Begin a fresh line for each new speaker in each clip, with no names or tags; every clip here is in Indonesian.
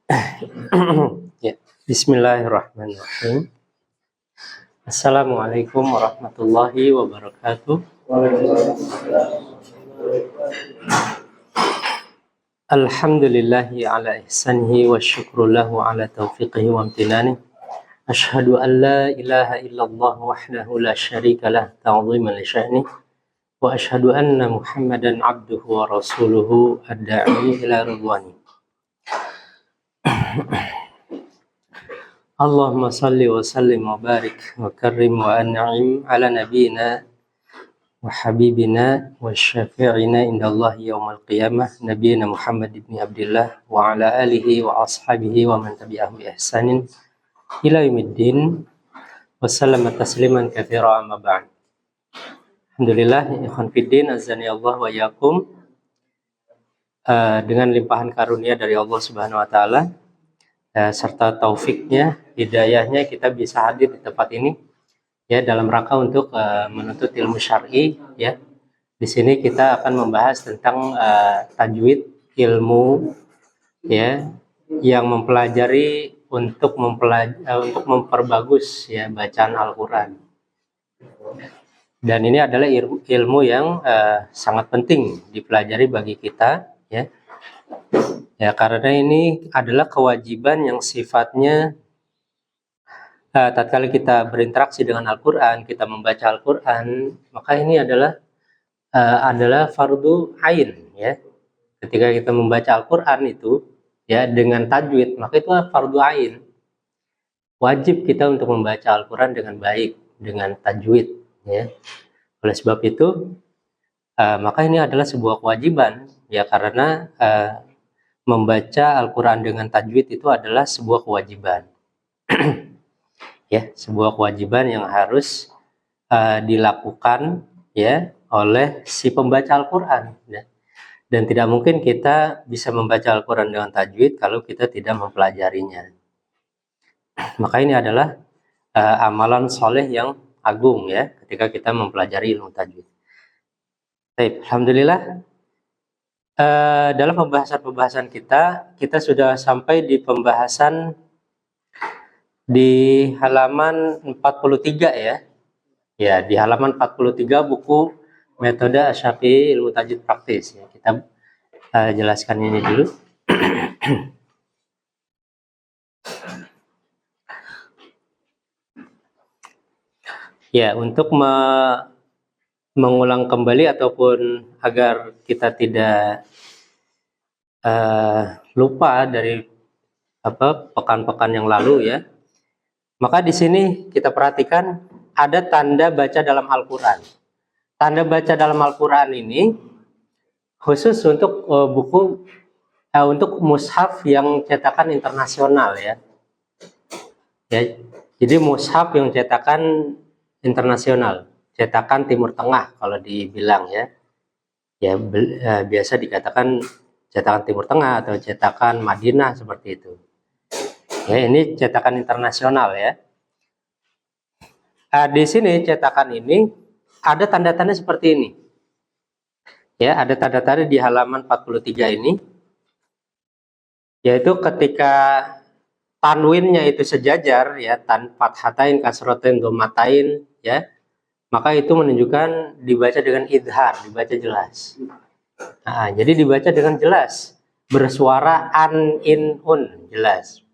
Ya, Bismillahirrahmanirrahim. Assalamualaikum warahmatullahi wabarakatuh. Alhamdulillahi ala ihsanihi wa syukru lahu ala taufiqihi wa amtinani. Ashhadu an la ilaha illallah wahdahu la syarika lah ta'ziman li sya'ni. Wa ashhadu anna Muhammadan abduhu wa rasuluhu ad-da'i ila ridwani. Allahumma salli wa sallim wa barik wa karrim wa an'im ala nabiyina wa habibina wa syafi'ina indallahi yawmal qiyamah nabiyina Muhammad ibn Abdillah wa ala alihi wa ashabihi wa man tabi'ahum bi ihsanin ila yaumiddin wa sallama tasliman katsira amma ba'd. Alhamdulillah, ikhwan fiddin azani Allah wa yakum. Dengan limpahan karunia dari Allah Subhanahu wa taala serta taufiknya, hidayahnya, kita bisa hadir di tempat ini ya dalam rangka untuk menuntut ilmu syar'i ya. Di sini kita akan membahas tentang tajwid, ilmu ya yang mempelajari untuk memperbagus ya bacaan Al-Qur'an. Dan ini adalah ilmu yang sangat penting dipelajari bagi kita ya. Ya, karena ini adalah kewajiban yang sifatnya tatkala kita berinteraksi dengan Al-Quran, kita membaca Al-Quran, maka ini adalah fardu ain ya. Ketika kita membaca Al-Quran itu ya dengan tajwid, maka itu fardu ain. Wajib kita untuk membaca Al-Quran dengan baik, dengan tajwid ya. Oleh sebab itu maka ini adalah sebuah kewajiban ya, karena membaca Al-Quran dengan tajwid itu adalah sebuah kewajiban. Ya, sebuah kewajiban yang harus dilakukan ya oleh si pembaca Al-Quran ya. Dan tidak mungkin kita bisa membaca Al-Quran dengan tajwid kalau kita tidak mempelajarinya. Maka ini adalah amalan soleh yang agung ya ketika kita mempelajari ilmu tajwid. Baik, alhamdulillah. Dalam pembahasan kita sudah sampai di pembahasan di halaman 43 ya. Ya, di halaman 43 buku Metode Asy-Syafi'i Ilmu Tajwid Praktis ya. Kita jelaskan ini dulu. Ya, untuk mengulang kembali ataupun agar kita tidak lupa dari pekan-pekan yang lalu ya, maka di sini kita perhatikan ada tanda baca dalam Al-Quran. Tanda baca dalam Al-Quran ini khusus untuk untuk mushaf yang cetakan internasional ya. Ya, jadi mushaf yang cetakan internasional, cetakan Timur Tengah kalau dibilang ya. Ya biasa dikatakan cetakan Timur Tengah atau cetakan Madinah seperti itu. Ya, ini cetakan internasional ya. Di sini cetakan ini ada tanda-tanda seperti ini. Ya, ada tanda-tanda di halaman 43 ini. Yaitu ketika tanwinnya itu sejajar ya, fathatain, kasrotain, dhammatain ya. Maka itu menunjukkan dibaca dengan idhar, dibaca jelas. Nah, jadi dibaca dengan jelas, bersuara an, in, un, jelas.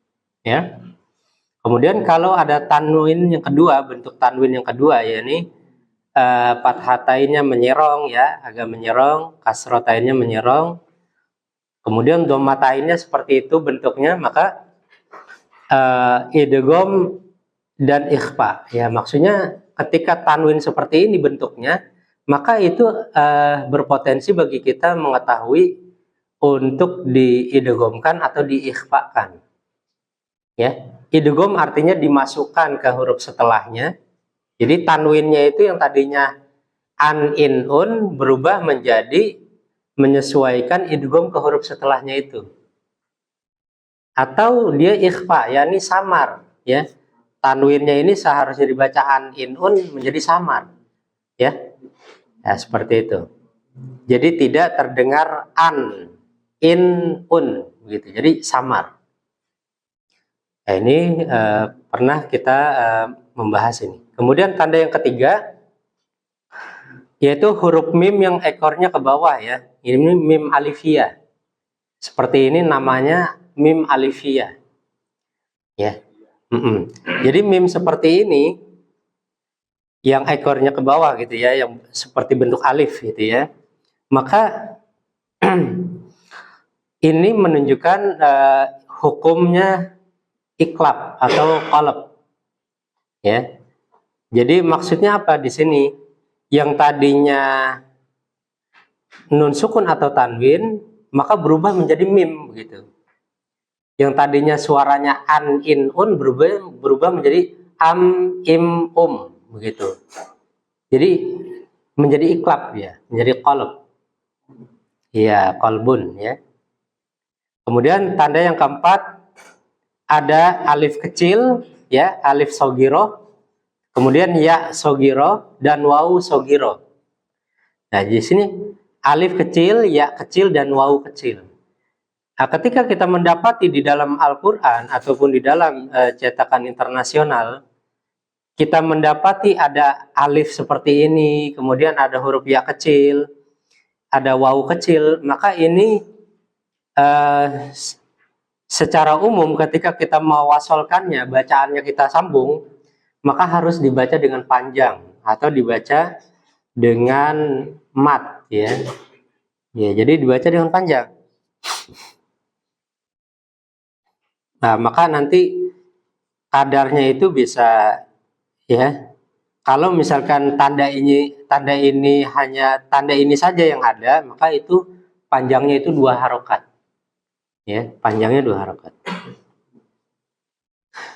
Ya. Kemudian kalau ada tanwin yang kedua, bentuk tanwin yang kedua, yakni fathatainnya menyerong ya, agak menyerong, kasrotainnya menyerong. Kemudian dhammatainnya seperti itu bentuknya, maka idgham dan ikhfa ya, maksudnya ketika tanwin seperti ini bentuknya, maka itu berpotensi bagi kita mengetahui untuk diidghamkan atau diikhfakan ya. Idgham artinya dimasukkan ke huruf setelahnya. Jadi tanwinnya itu yang tadinya an, in, un berubah menjadi menyesuaikan idgham ke huruf setelahnya itu. Atau dia ikhfa, yakni samar ya. Tanwinnya ini seharusnya dibaca an, in, un menjadi samar ya. Ya, seperti itu. Jadi tidak terdengar an, in, un begitu. Jadi samar. Nah, ini pernah kita membahas ini. Kemudian tanda yang ketiga yaitu huruf mim yang ekornya ke bawah ya. Ini mim alifiyah. Seperti ini namanya mim alifiyah. Ya. Jadi mim seperti ini yang ekornya ke bawah gitu ya, yang seperti bentuk alif gitu ya. Maka ini menunjukkan hukumnya iklab atau qalb. Ya. Jadi maksudnya apa di sini? Yang tadinya nun sukun atau tanwin maka berubah menjadi mim begitu. Yang tadinya suaranya an in un berubah menjadi am im begitu. Jadi menjadi iklab ya, menjadi qalb. Ya, qalbun ya. Kemudian tanda yang keempat ada alif kecil ya, alif sogiro, kemudian ya sogiro dan wawu sogiro. Nah, di sini alif kecil, ya kecil, dan wawu kecil. Nah, ketika kita mendapati di dalam Al-Quran ataupun di dalam cetakan internasional, kita mendapati ada alif seperti ini, kemudian ada huruf ya kecil, ada wawu kecil, maka ini secara umum ketika kita mewasolkannya, bacaannya kita sambung, maka harus dibaca dengan panjang atau dibaca dengan mat ya. Ya, jadi dibaca dengan panjang. Nah, maka nanti kadarnya itu bisa ya. Kalau misalkan tanda ini hanya tanda ini saja yang ada, maka itu panjangnya itu 2 harokat. Ya, panjangnya 2 harokat.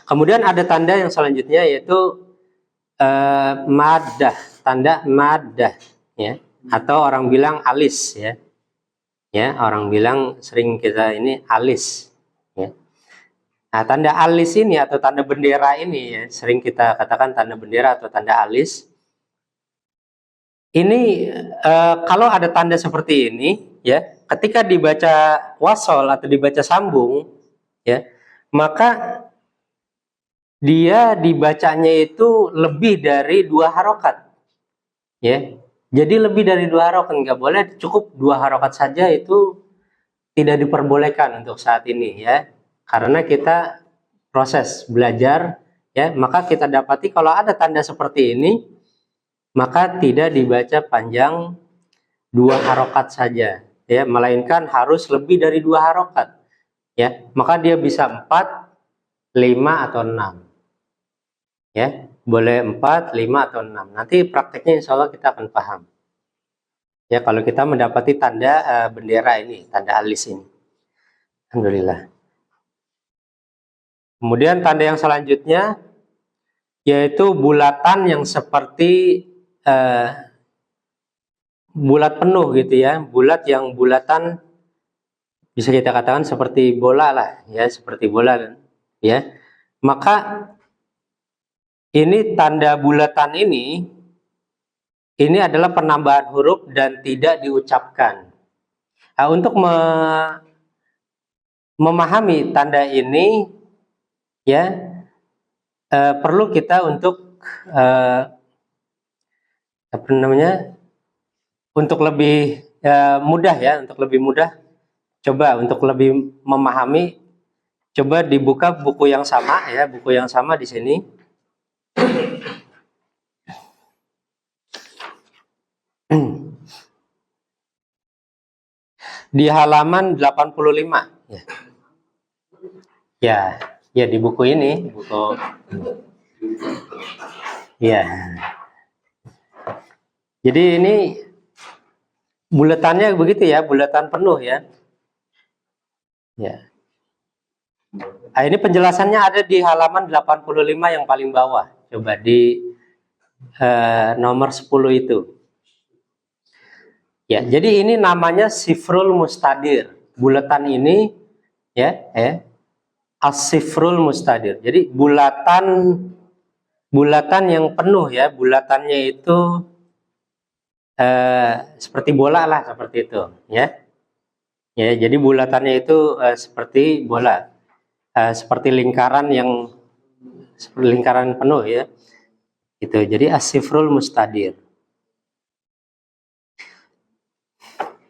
Kemudian ada tanda yang selanjutnya yaitu maddah, tanda maddah ya, atau orang bilang alis ya. Ya, orang bilang sering kita ini alis ya. Nah, tanda alis ini atau tanda bendera ini ya, sering kita katakan tanda bendera atau tanda alis. Ini kalau ada tanda seperti ini ya, ketika dibaca wasol atau dibaca sambung ya, maka dia dibacanya itu lebih dari 2 harokat ya. Jadi lebih dari 2 harokat, nggak boleh, cukup 2 harokat saja itu tidak diperbolehkan untuk saat ini ya, karena kita proses belajar ya. Maka kita dapati kalau ada tanda seperti ini maka tidak dibaca panjang 2 harokat saja ya, melainkan harus lebih dari 2 harokat ya. Maka dia bisa 4, 5 atau 6 ya, boleh 4, 5 atau 6. Nanti prakteknya insya Allah kita akan paham ya kalau kita mendapati tanda bendera ini, tanda alis ini. Alhamdulillah. Kemudian tanda yang selanjutnya yaitu bulatan yang seperti bulat penuh gitu ya, bulat yang bulatan bisa kita katakan seperti bola lah ya, seperti bola ya. Maka ini tanda bulatan ini adalah penambahan huruf dan tidak diucapkan. Nah, untuk memahami tanda ini ya, perlu kita untuk apa namanya, untuk lebih mudah ya, untuk lebih mudah, coba untuk lebih memahami, coba dibuka buku yang sama ya, buku yang sama di sini. Di halaman 85 ya. Ya, di buku ini, buku ya. Jadi ini bulatannya begitu ya, bulatan penuh ya. Ya. Nah, ini penjelasannya ada di halaman 85 yang paling bawah. Coba di nomor 10 itu. Ya, jadi ini namanya sifrul mustadir. Bulatan ini ya, as-sifrul mustadir. Jadi bulatan yang penuh ya, bulatannya itu seperti bola lah, seperti itu ya. Ya, jadi bulatannya itu seperti bola. seperti lingkaran penuh ya. Itu jadi as-sifrul mustadir.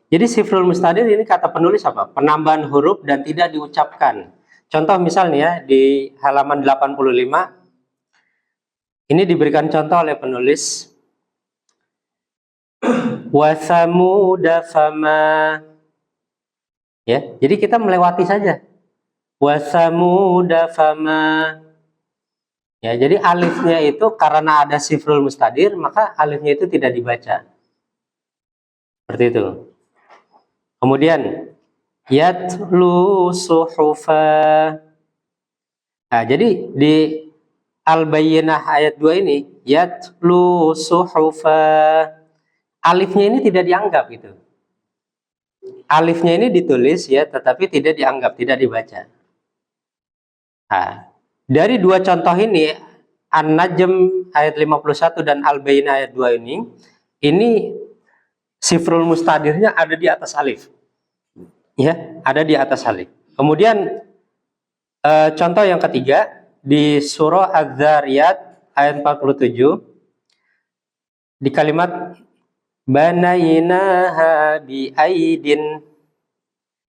Jadi sifrul mustadir ini kata penulis apa? Penambahan huruf dan tidak diucapkan. Contoh misalnya di halaman 85 ini diberikan contoh oleh penulis wa samuda fama. Ya, jadi kita melewati saja. Wa samuda fama. Ya, jadi alifnya itu karena ada sifrul mustadir, maka alifnya itu tidak dibaca. Seperti itu. Kemudian yatlu suhufa. Nah, jadi di Al-Bayyinah ayat 2 ini yatlu suhufa. Alifnya ini tidak dianggap gitu. Alifnya ini ditulis ya, tetapi tidak dianggap, tidak dibaca. Nah, dari dua contoh ini, An-Najm ayat 51 dan Al-Bayyinah ayat 2 ini sifrul mustadirnya ada di atas alif. Ya, ada di atas alif. Kemudian contoh yang ketiga di surah Az-Zariyat ayat 47 di kalimat banainaha bi aidin.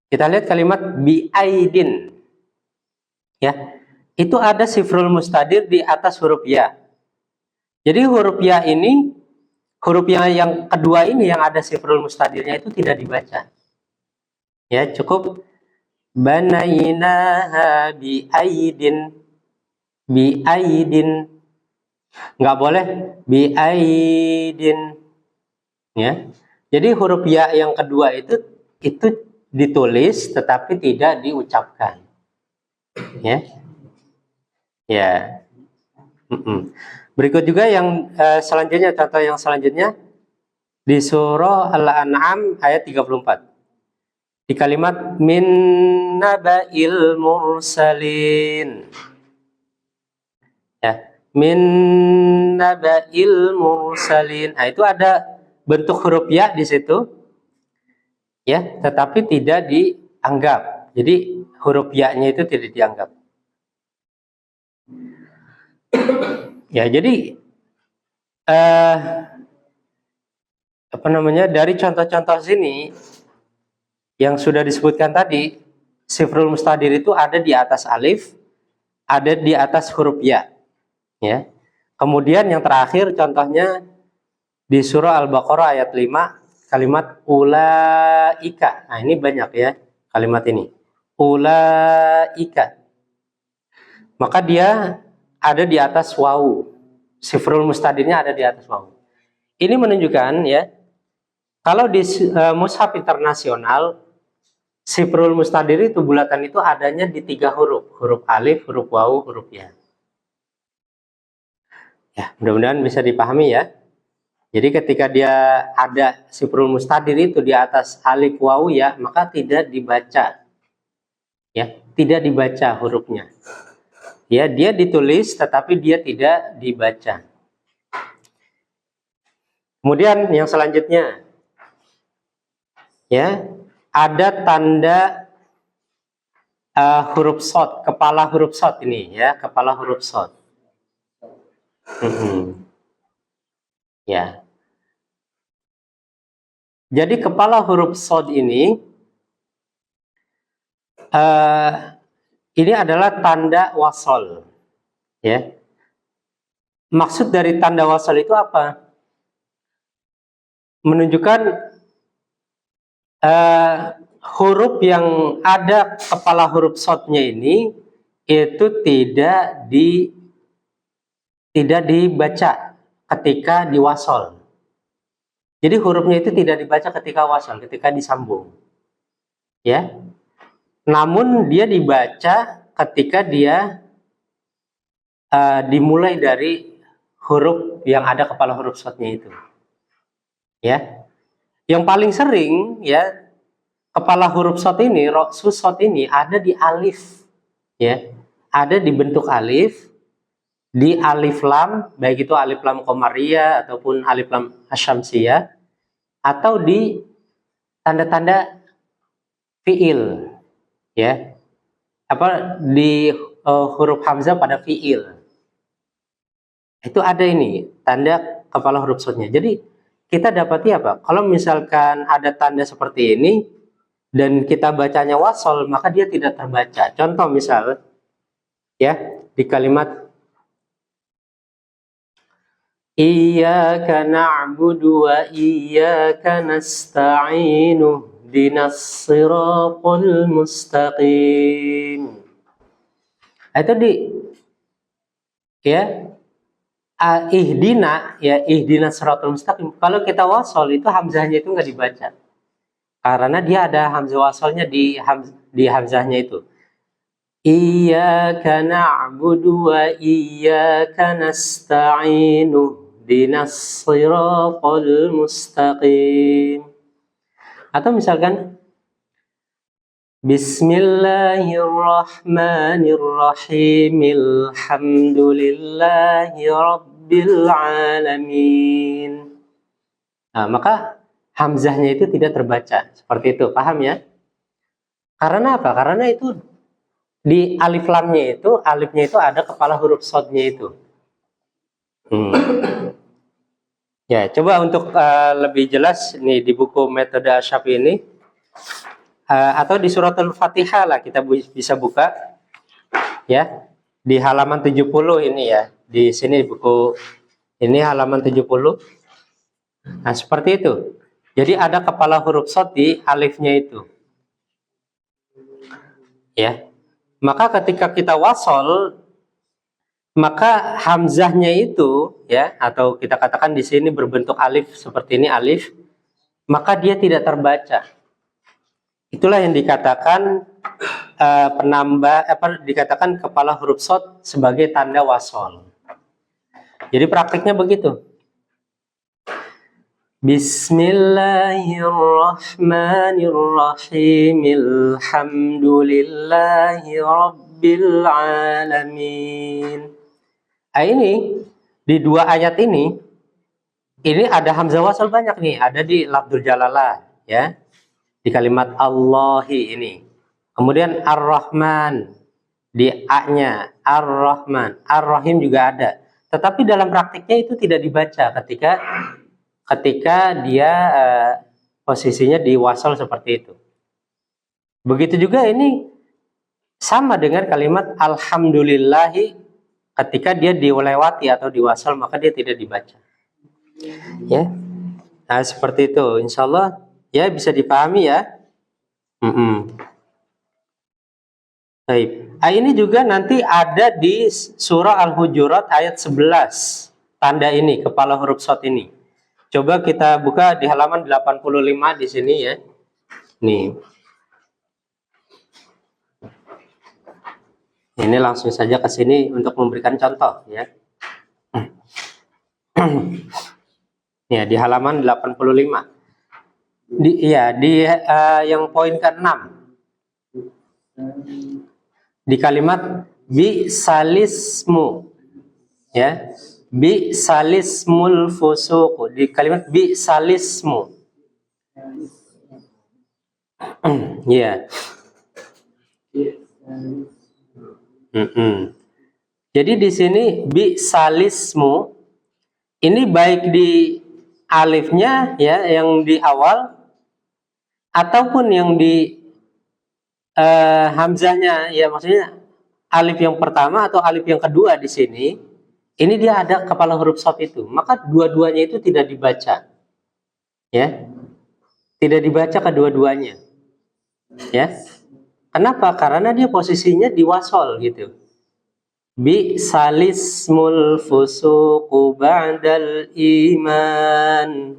Kita lihat kalimat bi aidin. Ya. Itu ada sifrul mustadir di atas huruf ya. Jadi huruf ya ini, huruf yang kedua ini yang ada sifrul mustadirnya itu tidak dibaca. Ya, cukup banainaha bi aidin. Bi aidin. Nggak boleh bi aidin. Ya. Jadi huruf ya yang kedua itu ditulis tetapi tidak diucapkan. Ya. Ya. Berikut juga yang selanjutnya, contoh yang selanjutnya di surah Al-An'am ayat 34. Di kalimat min naba'il mursalin. Ya, min naba'il mursalin. Nah, itu ada bentuk huruf ya di situ. Ya, tetapi tidak dianggap. Jadi huruf ya-nya itu tidak dianggap. Ya, jadi dari contoh-contoh sini yang sudah disebutkan tadi, sifrul mustadir itu ada di atas alif, ada di atas huruf ya. Ya. Kemudian yang terakhir contohnya di surah Al-Baqarah ayat 5 kalimat ulaika. Nah, ini banyak ya kalimat ini. Ulaika. Maka dia ada di atas wawu. Sifrul mustadirnya ada di atas wawu. Ini menunjukkan ya, kalau di mushaf internasional sifrul mustadir itu bulatan itu adanya di 3 huruf. Huruf alif, huruf wawu, huruf ya. Ya, mudah-mudahan bisa dipahami ya. Jadi ketika dia ada sifrul mustadir itu di atas alif wawu ya, maka tidak dibaca. Ya, tidak dibaca hurufnya. Ya, dia ditulis tetapi dia tidak dibaca. Kemudian yang selanjutnya, ya, ada tanda huruf shad, kepala huruf shad ini, ya, kepala huruf shad. Ya. Jadi kepala huruf shad ini adalah tanda wasol. Ya. Maksud dari tanda wasol itu apa? Menunjukkan huruf yang ada kepala huruf shadnya ini itu tidak dibaca ketika diwasol. Jadi hurufnya itu tidak dibaca ketika wasol, ketika disambung. Ya. Namun dia dibaca ketika dia dimulai dari huruf yang ada kepala huruf shadnya itu. Ya. Yang paling sering ya kepala huruf shad ini, sus shad ini ada di alif. Ya. Ada di bentuk alif, di alif lam, baik itu alif lam qamariyah ataupun alif lam asyamsiyah, atau di tanda-tanda fiil. Ya. di huruf hamzah pada fiil. Itu ada ini tanda kepala huruf shadnya. Jadi kita dapati apa? Kalau misalkan ada tanda seperti ini dan kita bacanya wasol, maka dia tidak terbaca. Contoh misal ya di kalimat Iyyaka na'budu wa iyyaka nasta'inu ihdinas siratal mustaqim. Itu ya ihdinas siratal mustaqim. Kalau kita wasol itu hamzahnya itu nggak dibaca. Karena dia ada hamzah wasolnya di hamzahnya itu. Iyyaka na'budu wa iyyaka nasta'inu ihdinas siratal mustaqim. Atau misalkan Bismillahirrahmanirrahim Alhamdulillahi rabbil alamin. Nah, maka hamzahnya itu tidak terbaca. Seperti itu, paham ya? Karena apa? Karena itu di alif lamnya itu, alifnya itu ada kepala huruf shadnya itu. Ya, coba untuk lebih jelas nih di buku metode Asy-Syafi'i ini atau di surat Al-Fatihah lah kita bisa buka ya di halaman 70 ini ya. Di sini buku ini halaman 70. Nah, seperti itu. Jadi ada kepala huruf shad di alifnya itu. Ya. Maka ketika kita wasol, maka hamzahnya itu ya, atau kita katakan di sini berbentuk alif seperti ini alif, maka dia tidak terbaca. Itulah yang dikatakan dikatakan kepala huruf shad sebagai tanda wasol. Jadi praktiknya begitu. Bismillahirrahmanirrahim Alhamdulillahi rabbil alamin. Ini di dua ayat ini ada hamzah wasal banyak nih, ada di lafdzul jalalah ya, di kalimat Allahi ini. Kemudian Ar-Rahman di A-nya, Ar-Rahman, Ar-Rahim juga ada. Tetapi dalam praktiknya itu tidak dibaca ketika dia posisinya di wasal seperti itu. Begitu juga ini sama dengan kalimat Alhamdulillahi. Ketika dia dilewati atau diwasal maka dia tidak dibaca. Ya, nah seperti itu. Insya Allah ya bisa dipahami ya. Baik. Ini juga nanti ada di surah Al-Hujurat ayat 11. Tanda ini kepala huruf shad ini. Coba kita buka di halaman 85 di sini ya. Nih. Ini langsung saja ke sini untuk memberikan contoh ya. Ya, di halaman 85. Di yang poin ke-6. Di kalimat bi salismu. Ya. Bi salismul fusuq. Di kalimat bi salismu. Ya. Jadi di sini bi salismu ini baik di alifnya ya yang di awal ataupun yang di hamzahnya ya, maksudnya alif yang pertama atau alif yang kedua di sini ini dia ada kepala huruf shad itu, maka dua-duanya itu tidak dibaca ya, tidak dibaca kedua-duanya ya. Kenapa? Karena dia posisinya di wasol gitu. Bi salismul fusuqu ba'dal iman.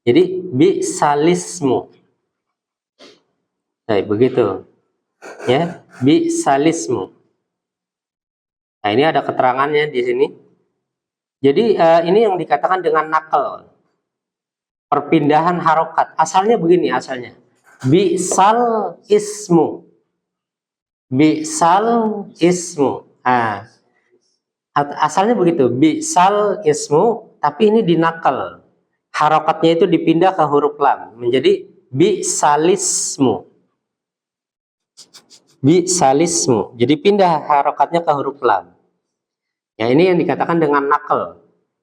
Jadi bi salismu. Nah, begitu. Ya, bi salismu. Nah, ini ada keterangannya di sini. Jadi ini yang dikatakan dengan nakal. Perpindahan harokat. Asalnya begini asalnya. Bi sal ismu. Bi'sal ismu. Nah, asalnya begitu, bi'sal ismu, tapi ini dinakal. Harokatnya itu dipindah ke huruf lam menjadi bi'salismu. Bi'salismu. Jadi pindah harokatnya ke huruf lam. Ya, ini yang dikatakan dengan naql,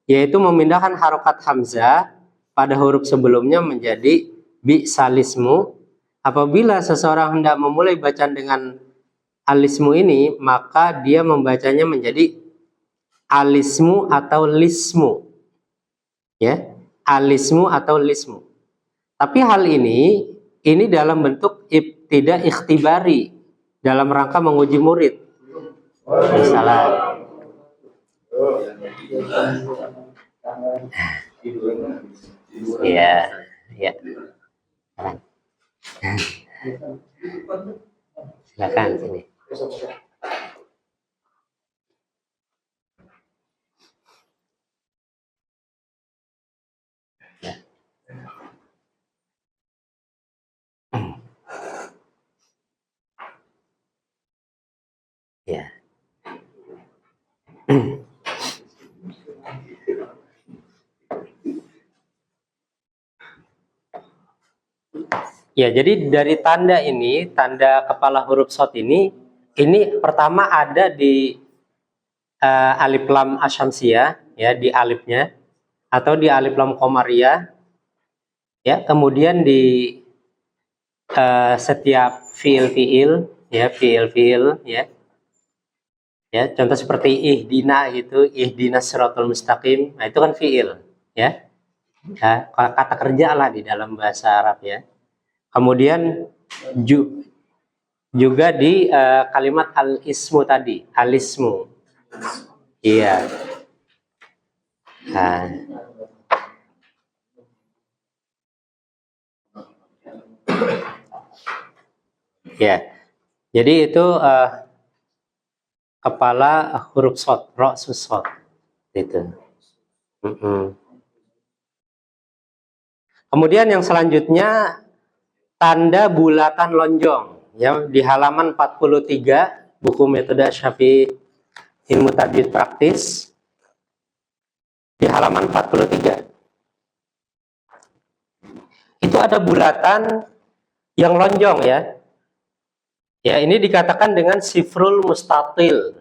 yaitu memindahkan harokat hamzah pada huruf sebelumnya menjadi bi'salismu. Apabila seseorang hendak memulai bacaan dengan alismu ini, maka dia membacanya menjadi alismu atau lismu. Ya, alismu atau lismu. Tapi hal ini dalam bentuk tidak ikhtibari, dalam rangka menguji murid. Salah. Iya, ya. Silakan sini. Ya. Ya, jadi dari tanda ini, tanda kepala huruf shad ini pertama ada di alif lam asyamsiyah, ya, di alifnya, atau di alif lam qamariyah, ya. Kemudian di setiap fiil, ya, fiil, ya. Ya, contoh seperti ihdina gitu, ihdinas siratal mustaqim. Nah, itu kan fiil, ya. Ya, kata kerja lah di dalam bahasa Arab, ya. Kemudian juga di kalimat al-ismu tadi, al-ismu. Iya. Nah. Ya. Jadi itu kepala huruf shad, ra'sus shad. Itu. Kemudian yang selanjutnya tanda bulatan lonjong, ya, di halaman 43 buku metode Syafi'i ilmu tajwid praktis, di halaman 43 itu ada bulatan yang lonjong, ya. Ya, ini dikatakan dengan sifrul mustatil.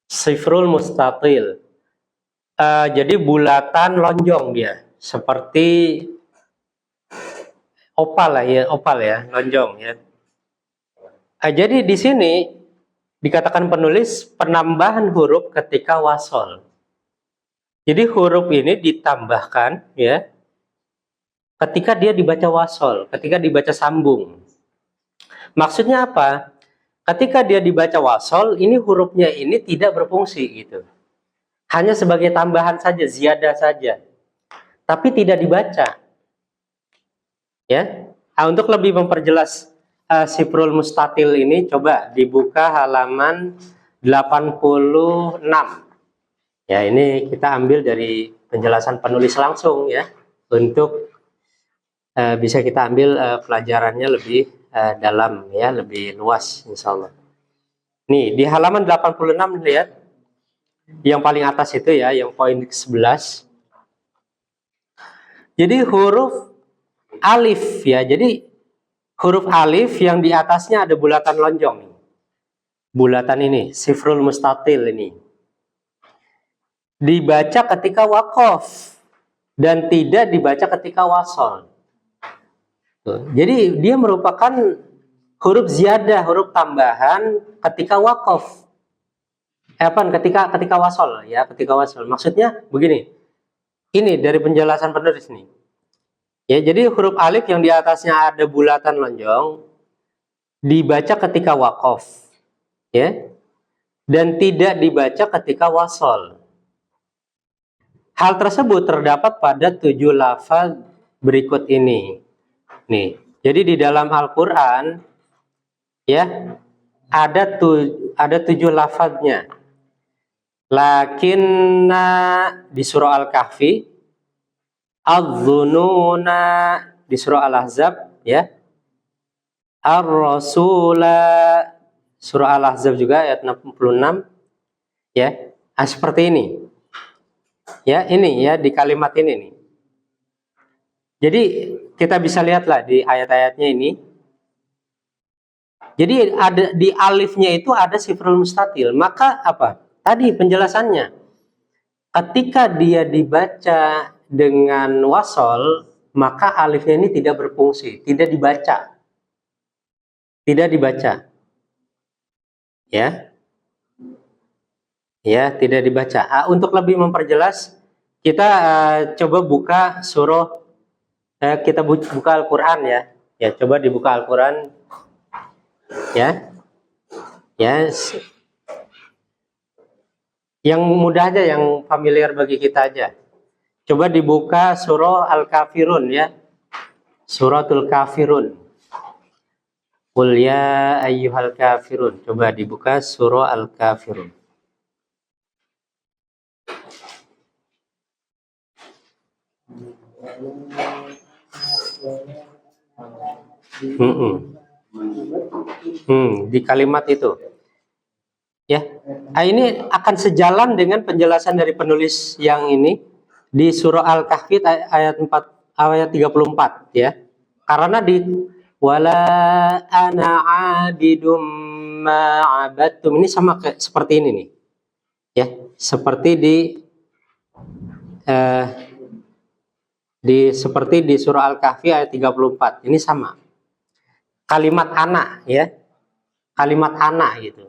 Sifrul mustatil. Jadi bulatan lonjong dia, seperti opal lah, ya, opal, ya, lonjong, ya. Jadi di sini dikatakan penulis penambahan huruf ketika wasol. Jadi huruf ini ditambahkan, ya, ketika dia dibaca wasol, ketika dibaca sambung. Maksudnya apa? Ketika dia dibaca wasol, ini hurufnya ini tidak berfungsi gitu. Hanya sebagai tambahan saja, ziyadah saja. Tapi tidak dibaca. Ya. Nah, untuk lebih memperjelas sifrul mustatil ini, coba dibuka halaman 86. Ya, ini kita ambil dari penjelasan penulis langsung, ya. Untuk bisa kita ambil pelajarannya lebih dalam, ya, lebih luas insya Allah. Nih, di halaman 86 lihat yang paling atas itu, ya, yang poin 11. Jadi huruf alif, ya, jadi huruf alif yang di atasnya ada bulatan lonjong. Bulatan ini, sifrul mustatil ini. Dibaca ketika waqaf dan tidak dibaca ketika wasol. Jadi dia merupakan huruf ziyadah, huruf tambahan ketika waqaf. Ketika wasol, ya, ketika wasol. Maksudnya begini. Ini dari penjelasan penulis nih. Ya, jadi huruf alif yang di atasnya ada bulatan lonjong dibaca ketika waqaf, ya. Dan tidak dibaca ketika wasol. Hal tersebut terdapat pada 7 lafaz berikut ini. Nih, jadi di dalam Al-Qur'an, ya, ada 7 lafaznya. Lakinna di surah Al-Kahfi, adz-dzununa di surah Al-Ahzab, ya. Ar-rasula surah Al-Ahzab juga ayat 66, ya. Nah, seperti ini. Ya, ini, ya, di kalimat ini nih. Jadi kita bisa lihatlah di ayat-ayatnya ini. Jadi ada di alifnya itu ada sifrul mustatil. Maka apa? Tadi penjelasannya. Ketika dia dibaca dengan wasol, maka alifnya ini tidak berfungsi, tidak dibaca. Tidak dibaca. Ya. Ya, tidak dibaca. Untuk lebih memperjelas, kita coba buka surah, kita buka Al-Quran ya. Ya, coba dibuka Al-Quran. Ya. Ya. Yang mudah aja, yang familiar bagi kita aja. Coba dibuka surah Al-Kafirun ya. Suratul Kafirun. Qul ya ayyuhal kafirun. Coba dibuka surah Al-Kafirun. Di kalimat itu. Ya. Ini akan sejalan dengan penjelasan dari penulis yang ini di surah Al-Kahfi ayat 34 ya. Karena di wala ana abidum ma'abattum ini sama seperti ini nih. Ya, seperti seperti di surah Al-Kahfi ayat 34. Ini sama. Kalimat anak ya. Kalimat anak gitu.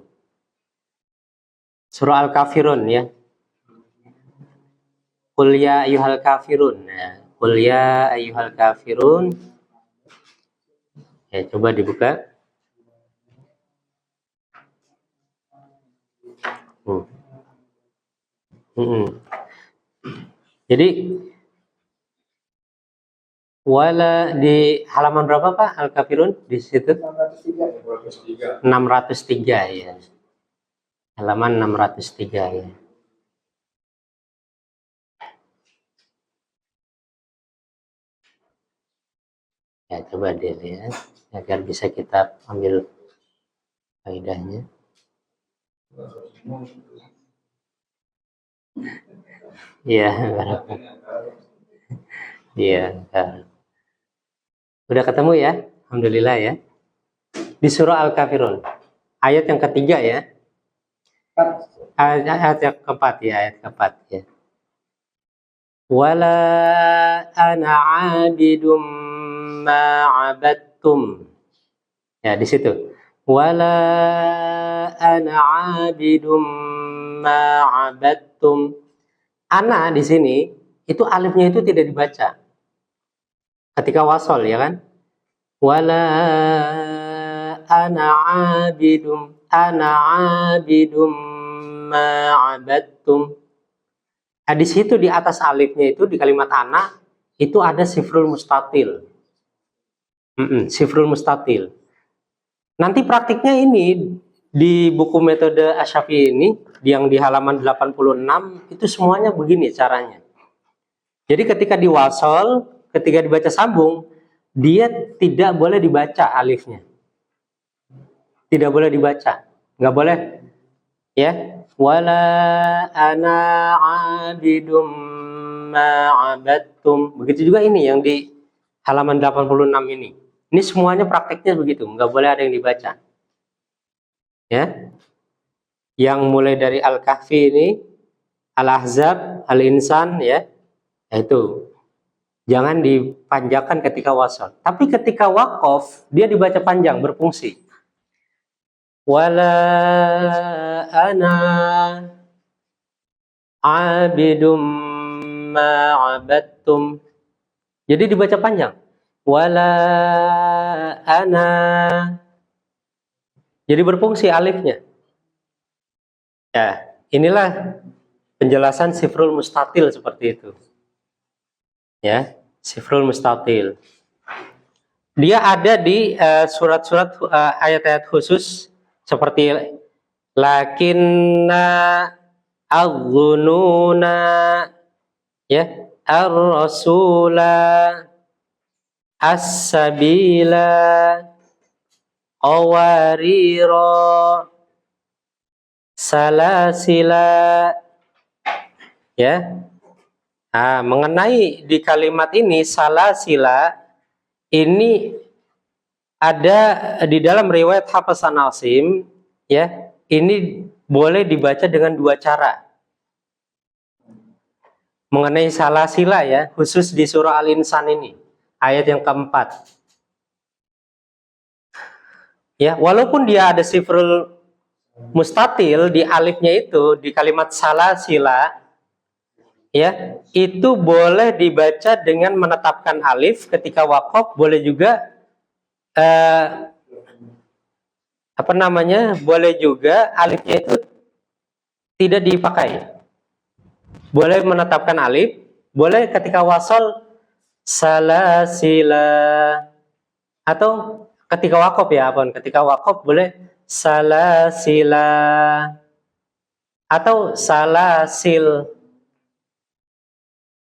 Surah Al-Kafirun ya. Qul ya ayyuhal kafirun. Ya. Qul ya ayyuhal kafirun. Ya, coba dibuka. Jadi wala di halaman berapa Pak Al-Kafirun di situ? 603 ya. Halaman 603 ya. Ya, coba dilihat agar bisa kita ambil faedahnya. Iya, iya. Udah ketemu ya? Alhamdulillah ya. Di surah Al-Kafirun. Ayat yang ketiga ya. Ayat yang keempat ya, ayat keempat ya. Wala ana abidum ma'abattum. Ya, di situ. Wala ana abidum ma'abattum. Ana di sini itu alifnya itu tidak dibaca. Ketika wasol ya kan? Wala ana abidum ma'abattum. Nah, di situ di atas alifnya itu di kalimat ana itu ada sifrul mustatil. Sifrul mustatil. Nanti praktiknya ini di buku metode Asy-Syafi'i ini yang di halaman 86 itu semuanya begini caranya. Jadi ketika diwasol, ketika dibaca sambung, dia tidak boleh dibaca alifnya. Tidak boleh dibaca. Nggak boleh. Ya. Wala ana abidum ma'abattum. Begitu juga ini yang di halaman 86 ini. Ini semuanya prakteknya begitu. Nggak boleh ada yang dibaca. Ya. Yang mulai dari Al-Kahfi ini, Al-Ahzab, Al-Insan ya. Itu jangan dipanjangkan ketika wasol. Tapi ketika waqaf, dia dibaca panjang, berfungsi. Wala ana abidum ma'abattum. Jadi dibaca panjang. Wala ana. Jadi berfungsi alifnya. Ya, inilah penjelasan sifrul mustatil seperti itu. Ya, sifrul mustatil. Dia ada di surat-surat ayat-ayat khusus seperti lakinna az-zununa ya ar-rasula as-sabila awarira salasila ya. Nah, mengenai di kalimat ini salasila ini ada di dalam riwayat Hafs an Asim, ya, ini boleh dibaca dengan dua cara. Mengenai salah sila ya, khusus di surah Al-Insan ini, ayat yang keempat. Ya, walaupun dia ada sifrul mustatil di alifnya itu, di kalimat salah sila, ya, itu boleh dibaca dengan menetapkan alif ketika waqaf, boleh juga boleh juga alifnya itu tidak dipakai. Boleh menetapkan alif, boleh ketika wasol salasila, atau ketika waqaf ya, ketika waqaf boleh salasila atau salasil.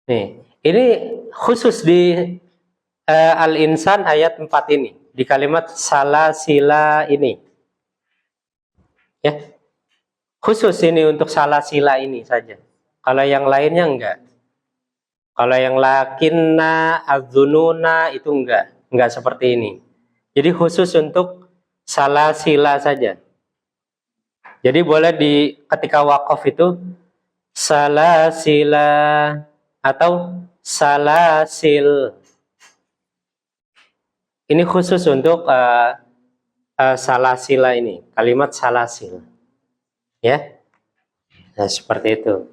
Nih, ini khusus di Al-Insan ayat 4 ini, di kalimat salasila ini. Ya. Khusus ini untuk salasila ini saja. Kalau yang lainnya enggak. Kalau yang lakinna, adzununa itu enggak seperti ini. Jadi khusus untuk salasila saja. Jadi boleh di ketika waqaf itu salasila atau salasil. Ini khusus untuk salasila ini, kalimat salasil. Ya. Nah, seperti itu.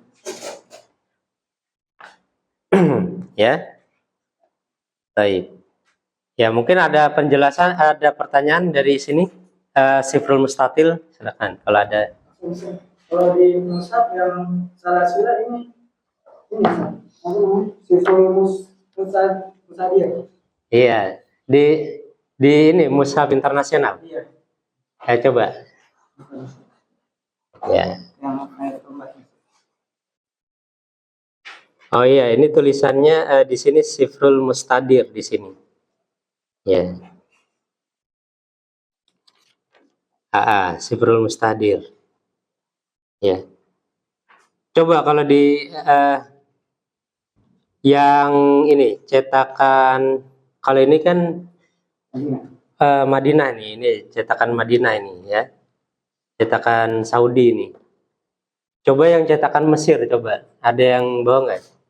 Ya. Baik. Ya, mungkin ada penjelasan, ada pertanyaan dari sini. Sifrul mustatil, silakan kalau ada.
Kalau di mushaf yang salasila ini sifrul mustadir.
Iya, di ini mushaf internasional.
Iya.
Coba. Ya.
Yang ayat keempat.
Oh iya, ini tulisannya di sini sifrul mustadir di sini. Ya. Sifrul mustadir. Ya. Coba kalau di yang ini cetakan, kalau ini kan Madinah nih, ini cetakan Madinah ini ya. Cetakan Saudi ini. Coba yang cetakan Mesir, coba. Ada yang bawa nggak?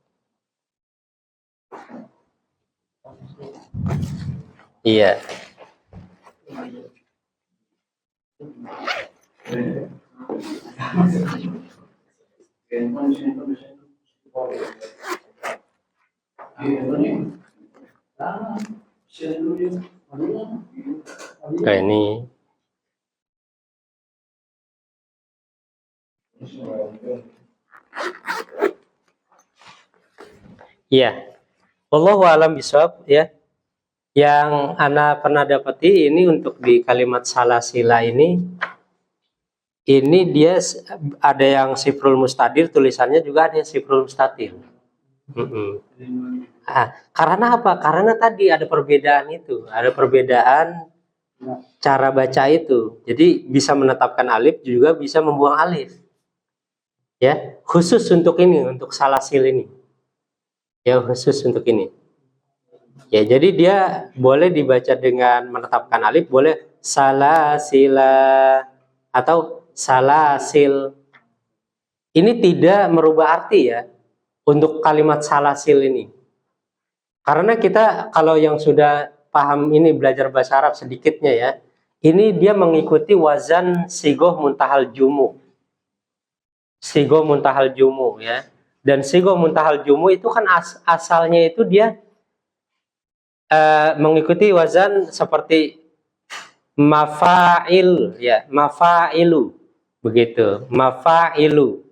Iya. Ini. Iya. Wallahu a'lam bishawab ya. Yang ana pernah dapati ini untuk di kalimat salasila ini dia ada yang sifrul mustadir, tulisannya juga ada yang sifrul mustatil. Karena apa? Karena tadi ada perbedaan itu, ada perbedaan cara baca itu. Jadi bisa menetapkan alif, juga bisa membuang alif. Ya, khusus untuk ini, untuk salasil ini. Ya, khusus untuk ini. Ya, jadi dia boleh dibaca dengan menetapkan alif, boleh salasila atau salasil. Ini tidak merubah arti ya untuk kalimat salasil ini. Karena kita kalau yang sudah paham ini belajar bahasa Arab sedikitnya ya, ini dia mengikuti wazan sigoh muntahal jumu. Sigoh muntahal jumu ya. Dan sigoh muntahal jumu itu kan asalnya itu dia mengikuti wazan seperti mafa'il ya, mafailu begitu, mafailu.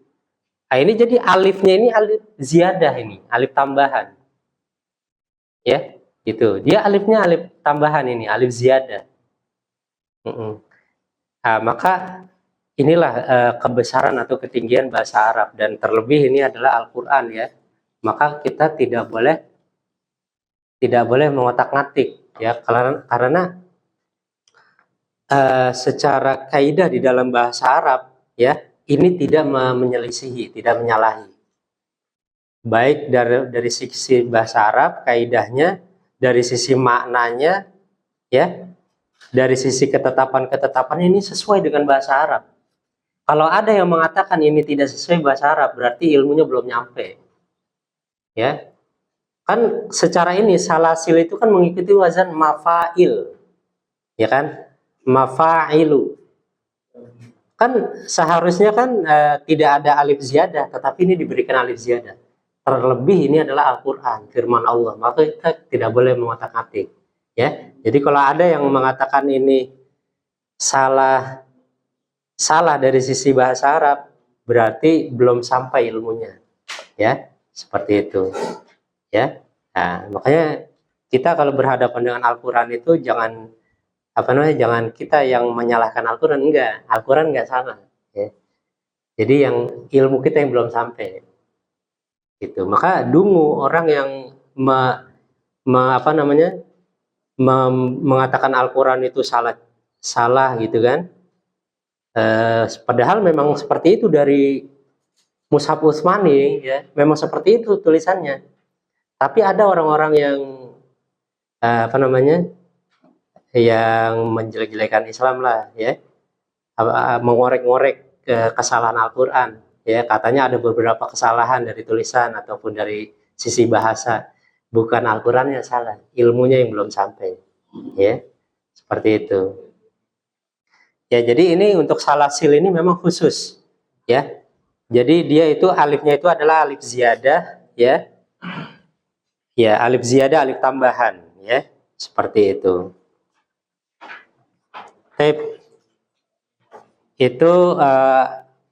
Nah, ini jadi alifnya ini alif ziyadah ini, alif tambahan. Ya, gitu. Dia alifnya alif tambahan ini, alif ziyadah. Nah, maka inilah kebesaran atau ketinggian bahasa Arab, dan terlebih ini adalah Al-Qur'an ya. Maka kita tidak boleh mengotak-ngatik ya, karena secara kaidah di dalam bahasa Arab ya, ini tidak menyelisihi, tidak menyalahi. Baik dari sisi bahasa Arab kaidahnya, dari sisi maknanya ya, dari sisi ketetapan ini sesuai dengan bahasa Arab. Kalau ada yang mengatakan ini tidak sesuai bahasa Arab, berarti ilmunya belum nyampe. Ya. Kan secara ini salasil itu kan mengikuti wazan mafail. Ya kan? Mafailu. Kan seharusnya kan tidak ada alif ziyadah, tetapi ini diberikan alif ziyadah. Terlebih ini adalah Al-Qur'an, firman Allah. Maka kita tidak boleh mengotak-atik. Ya. Jadi kalau ada yang mengatakan ini salah dari sisi bahasa Arab, berarti belum sampai ilmunya, ya, seperti itu, ya. Nah, makanya kita kalau berhadapan dengan Al-Quran itu jangan jangan kita yang menyalahkan Al-Quran, enggak, Al-Quran enggak salah, ya. Jadi yang ilmu kita yang belum sampai, gitu. Maka dungu orang yang mengatakan Al-Quran itu salah, gitu kan. Padahal memang seperti itu dari Mushaf Utsmani, ya, memang seperti itu tulisannya. Tapi ada orang-orang yang yang menjelek-jelekan Islam lah, ya, mengorek-ngorek kesalahan Al-Quran, ya, katanya ada beberapa kesalahan dari tulisan ataupun dari sisi bahasa. Bukan Al-Quran yang salah, ilmunya yang belum sampai, ya, seperti itu. Ya, jadi ini untuk salasil ini memang khusus, ya. Jadi dia itu alifnya itu adalah alif ziyadah, ya. Ya, alif ziyadah, alif tambahan, ya. Seperti itu. Itu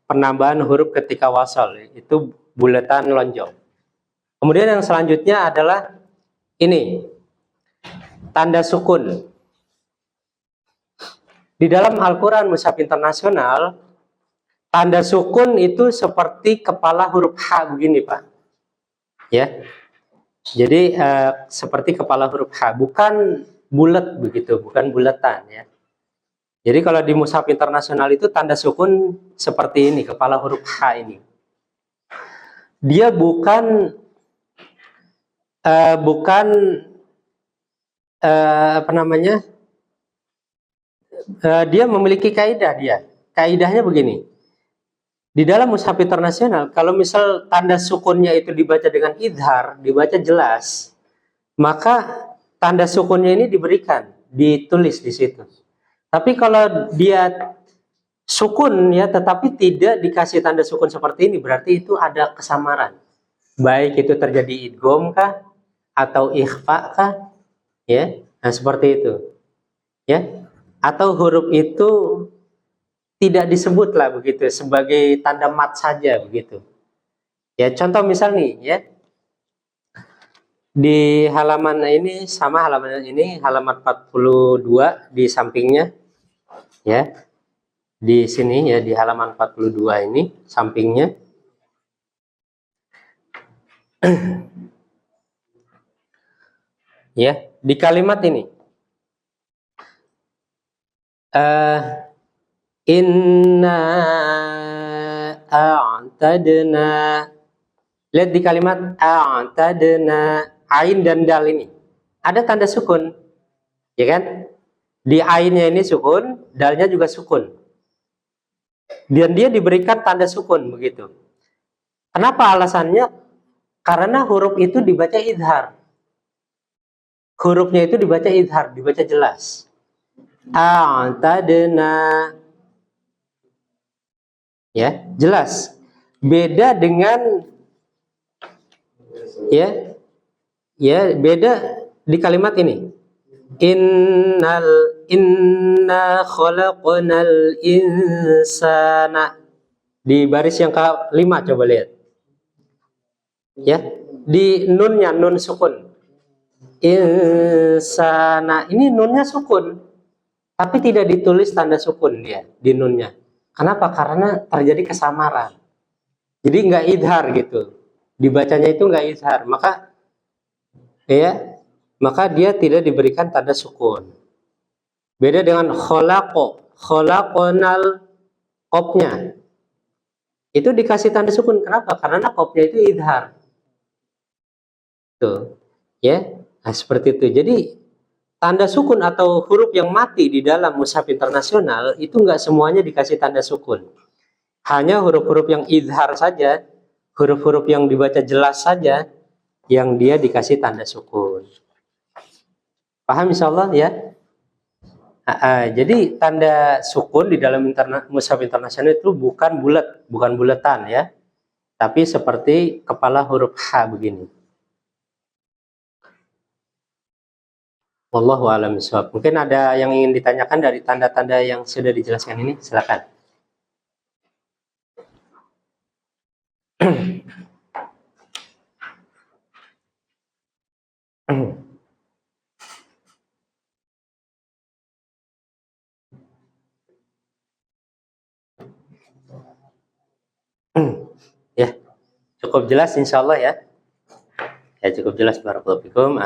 penambahan huruf ketika wasal, itu bulatan lonjong. Kemudian yang selanjutnya adalah ini, tanda sukun. Di dalam Al-Quran Mushaf Internasional, tanda sukun itu seperti kepala huruf H begini, Pak. Ya. Jadi seperti kepala huruf H, bukan bulat begitu, bukan bulatan, ya. Jadi kalau di Mushaf Internasional itu tanda sukun seperti ini, kepala huruf H ini. Dia bukan dia memiliki kaidah dia. Kaidahnya begini. Di dalam Mushaf Internasional, kalau misal tanda sukunnya itu dibaca dengan idhar, dibaca jelas, maka tanda sukunnya ini diberikan, ditulis di situ. Tapi kalau dia sukun, ya, tetapi tidak dikasih tanda sukun seperti ini, berarti itu ada kesamaran. Baik itu terjadi idgham kah atau ikhfa kah, ya. Nah, seperti itu. Ya. Atau huruf itu tidak disebut lah begitu, sebagai tanda mat saja begitu. Ya, contoh misal nih, ya. Di halaman ini sama halaman ini, halaman 42 di sampingnya, ya. Di sini, ya, di halaman 42 ini sampingnya. Ya, di kalimat ini. Inna a'tadna. Lihat di kalimat a'tadna, ain dan dal ini ada tanda sukun, ya kan? Di ainnya ini sukun, dalnya juga sukun, dan dia diberikan tanda sukun begitu. Kenapa alasannya? Karena huruf itu dibaca idhar, hurufnya itu dibaca idhar, dibaca jelas. A'tadna, ya, jelas. Beda dengan, ya, beda di kalimat ini. Inna khalaqnal insana. Di baris yang ke-5 coba lihat. Ya, di nunnya, nun sukun. Insana, ini nunnya sukun, tapi tidak ditulis tanda sukun dia di nunnya. Kenapa? Karena terjadi kesamaran. Jadi nggak idhar gitu. Dibacanya itu nggak idhar, maka, ya, maka dia tidak diberikan tanda sukun. Beda dengan khalaqonal, kopnya itu dikasih tanda sukun. Kenapa? Karena kopnya itu idhar. Tuh, ya. Nah, seperti itu. Jadi tanda sukun atau huruf yang mati di dalam mushaf internasional itu nggak semuanya dikasih tanda sukun. Hanya huruf-huruf yang idhar saja, huruf-huruf yang dibaca jelas saja, yang dia dikasih tanda sukun. Paham insyaallah ya? Jadi tanda sukun di dalam mushaf internasional itu bukan bulat, bukan bulatan ya, tapi seperti kepala huruf H begini. Wallahu a'lam bishawab. Mungkin ada yang ingin ditanyakan dari tanda-tanda yang sudah dijelaskan ini, silakan. Ya, cukup jelas insyaallah ya. Ya cukup jelas barakallahu fikum.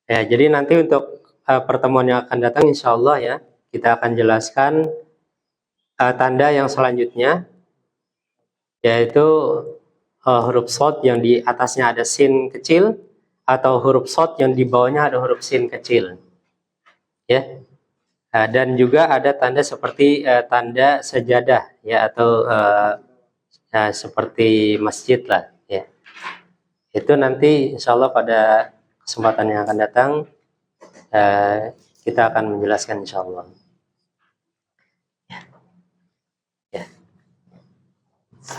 Ya, jadi nanti untuk pertemuan yang akan datang insyaallah ya, kita akan jelaskan tanda yang selanjutnya, yaitu huruf shad yang di atasnya ada sin kecil atau huruf shad yang di bawahnya ada huruf sin kecil. Ya. Dan juga ada tanda seperti tanda sajadah ya, atau seperti masjid lah ya. Itu nanti insyaallah pada kesempatan yang akan datang kita akan menjelaskan insyaallah. Ya.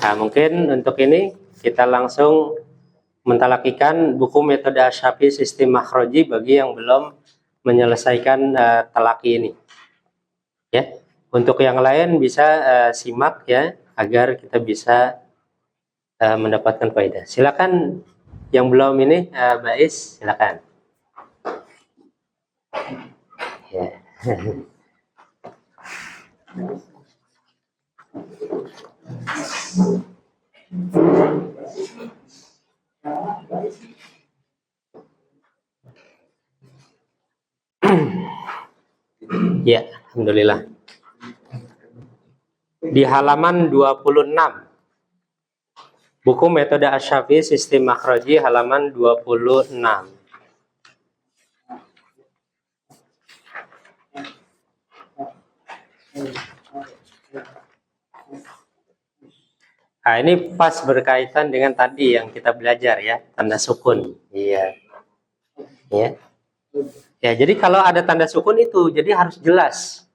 Nah, mungkin untuk ini kita langsung mentalakikan buku metode Asy-Syafi'i sistem makhroji bagi yang belum menyelesaikan talaki ini. Ya, untuk yang lain bisa simak ya, agar kita bisa mendapatkan faedah. Silakan yang belum ini, Bais, silakan. Ya. Ya, alhamdulillah. Di halaman 26. Buku metode Asy-Syafi'i sistem makhroji halaman 26. Nah, ini pas berkaitan dengan tadi yang kita belajar ya, tanda sukun. Iya. Ya. Ya, jadi kalau ada tanda sukun itu jadi harus jelas.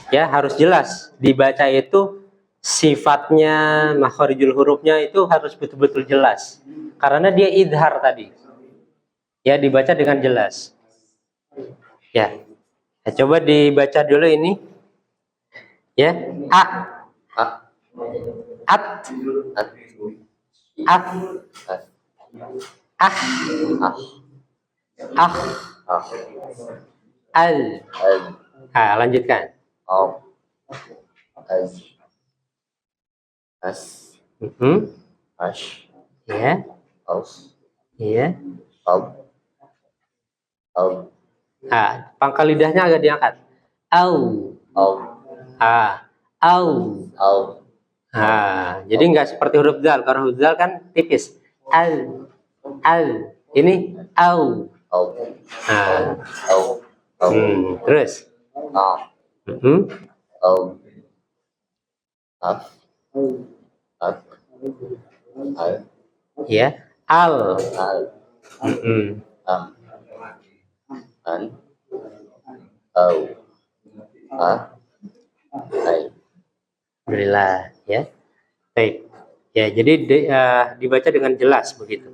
Ya, harus jelas. Dibaca itu sifatnya, makharijul hurufnya itu harus betul-betul jelas. Karena dia idhar tadi. Ya, dibaca dengan jelas. Ya. Ya, coba dibaca dulu ini. Ya, a. At. Af. Al. Nah, lanjutkan. Ash. Ya. Ya. Nah, pangkal lidahnya agak diangkat. Au. Au. Nah, jadi nggak seperti huruf zal. Kalau huruf zal kan tipis. Al. Ini au. Nah. Terus. Ya. Al. Alhamdulillah ya. Baik. Ya, jadi dibaca dengan jelas begitu.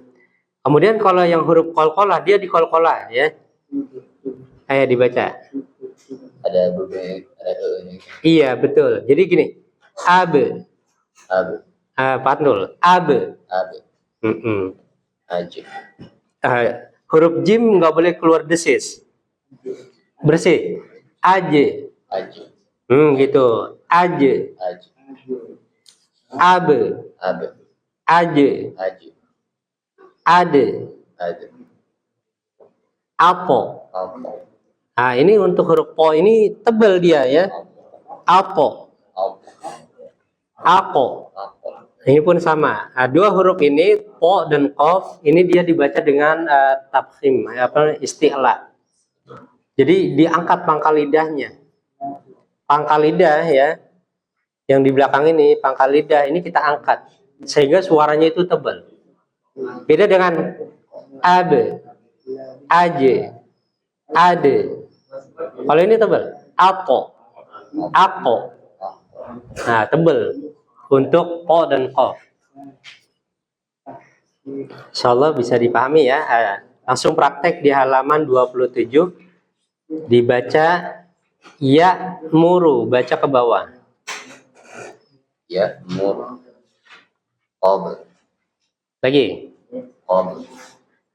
Kemudian kalau yang huruf qalqalah dia di qalqalah ya. Kayak dibaca.
Ada bebek, ada ini.
Iya, betul. Jadi gini. Ab. Patnul. Ab.
Aji.
Huruf jim nggak boleh keluar desis. Bersih. Aje. Gitu. Aje. Ab. Aje. Ade. Apo. Nah, ini untuk huruf po ini tebal dia ya. Apo. Ini pun sama. Nah, dua huruf ini po dan qaf ini dia dibaca dengan tafkhim, isti'la. Jadi diangkat pangkal lidahnya. Pangkal lidah ya, yang di belakang ini, pangkal lidah ini kita angkat sehingga suaranya itu tebal. Beda dengan ab, aj, ade. Kalau ini tebal, apo, ako. Nah, tebal untuk po dan ko. Insyaallah bisa dipahami ya. Langsung praktek di halaman 27. Dibaca ya muru, baca ke bawah.
Ya, mur. Qabl.
Lagi.
Qabl.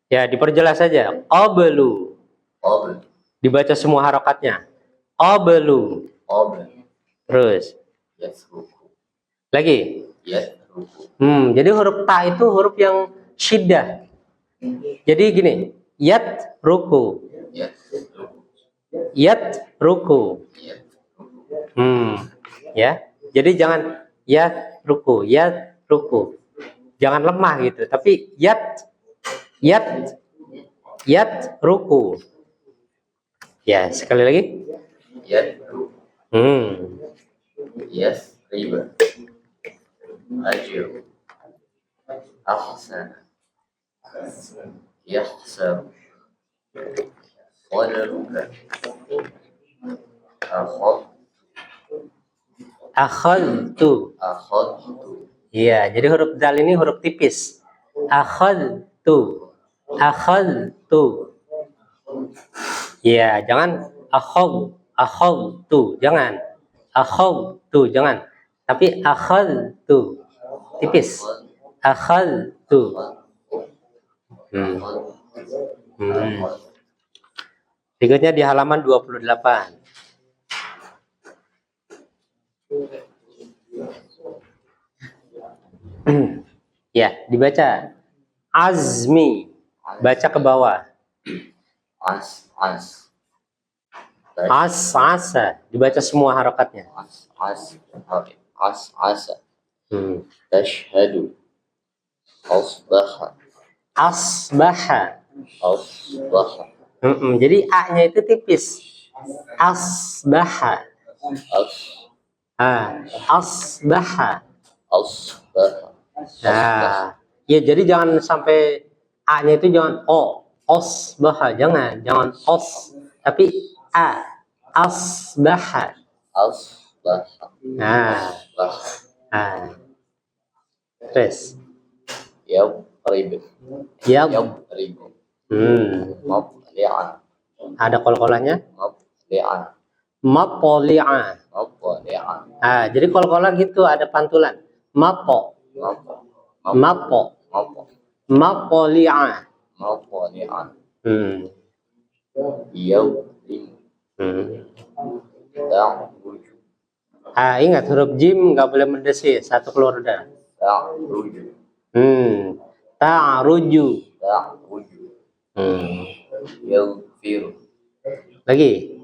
Ya, diperjelas saja. Qablu.
Qabl.
Dibaca semua harokatnya. Qablu.
Qabl.
Terus.
Yasruku.
Lagi.
Yasruku.
Jadi huruf ta itu huruf yang syiddah. Jadi gini, yat ruku.
Yasruku.
Yat ruku.
Yasruku.
Ya. Jadi jangan yat ruku, yat ruku. Jangan lemah gitu, tapi yat ruku. Ya, sekali lagi.
Yasruku. Yasriba. Ajru. Ahsan. Yahsab. Qadaruka.
Akhadtu.
Akhadtu.
Iya, jadi huruf dal ini huruf tipis. Akhadtu. Akhadtu. Iya, jangan akhadtu, jangan. Akhadtu, jangan. Tapi akhadtu. Tipis. Akhadtu. Berikutnya di halaman 28. Ya, dibaca. Azmi. Baca ke bawah.
As.
Asa. Dibaca semua harokatnya.
Asa. Tashhadu. Asbaha.
Asbaha. Jadi A-nya itu tipis. Asbaha. Asbaha. Nah, ya jadi jangan sampai A-nya itu jangan O. Asbaha. Jangan os. Tapi A. Asbaha. Nah. Terus.
Yabrib. Mabli'an.
Ada kol-kolannya?
Mabli'an.
Mapoli'a. Jadi kol-kolah gitu ada pantulan. Mapo. Mapoli'a.
Yawrim. Ta'ruju.
Ingat huruf jim nggak boleh mendesis, satu keluar udah.
Ta'ruju.
Ta'ruju.
Yaghfir.
Lagi.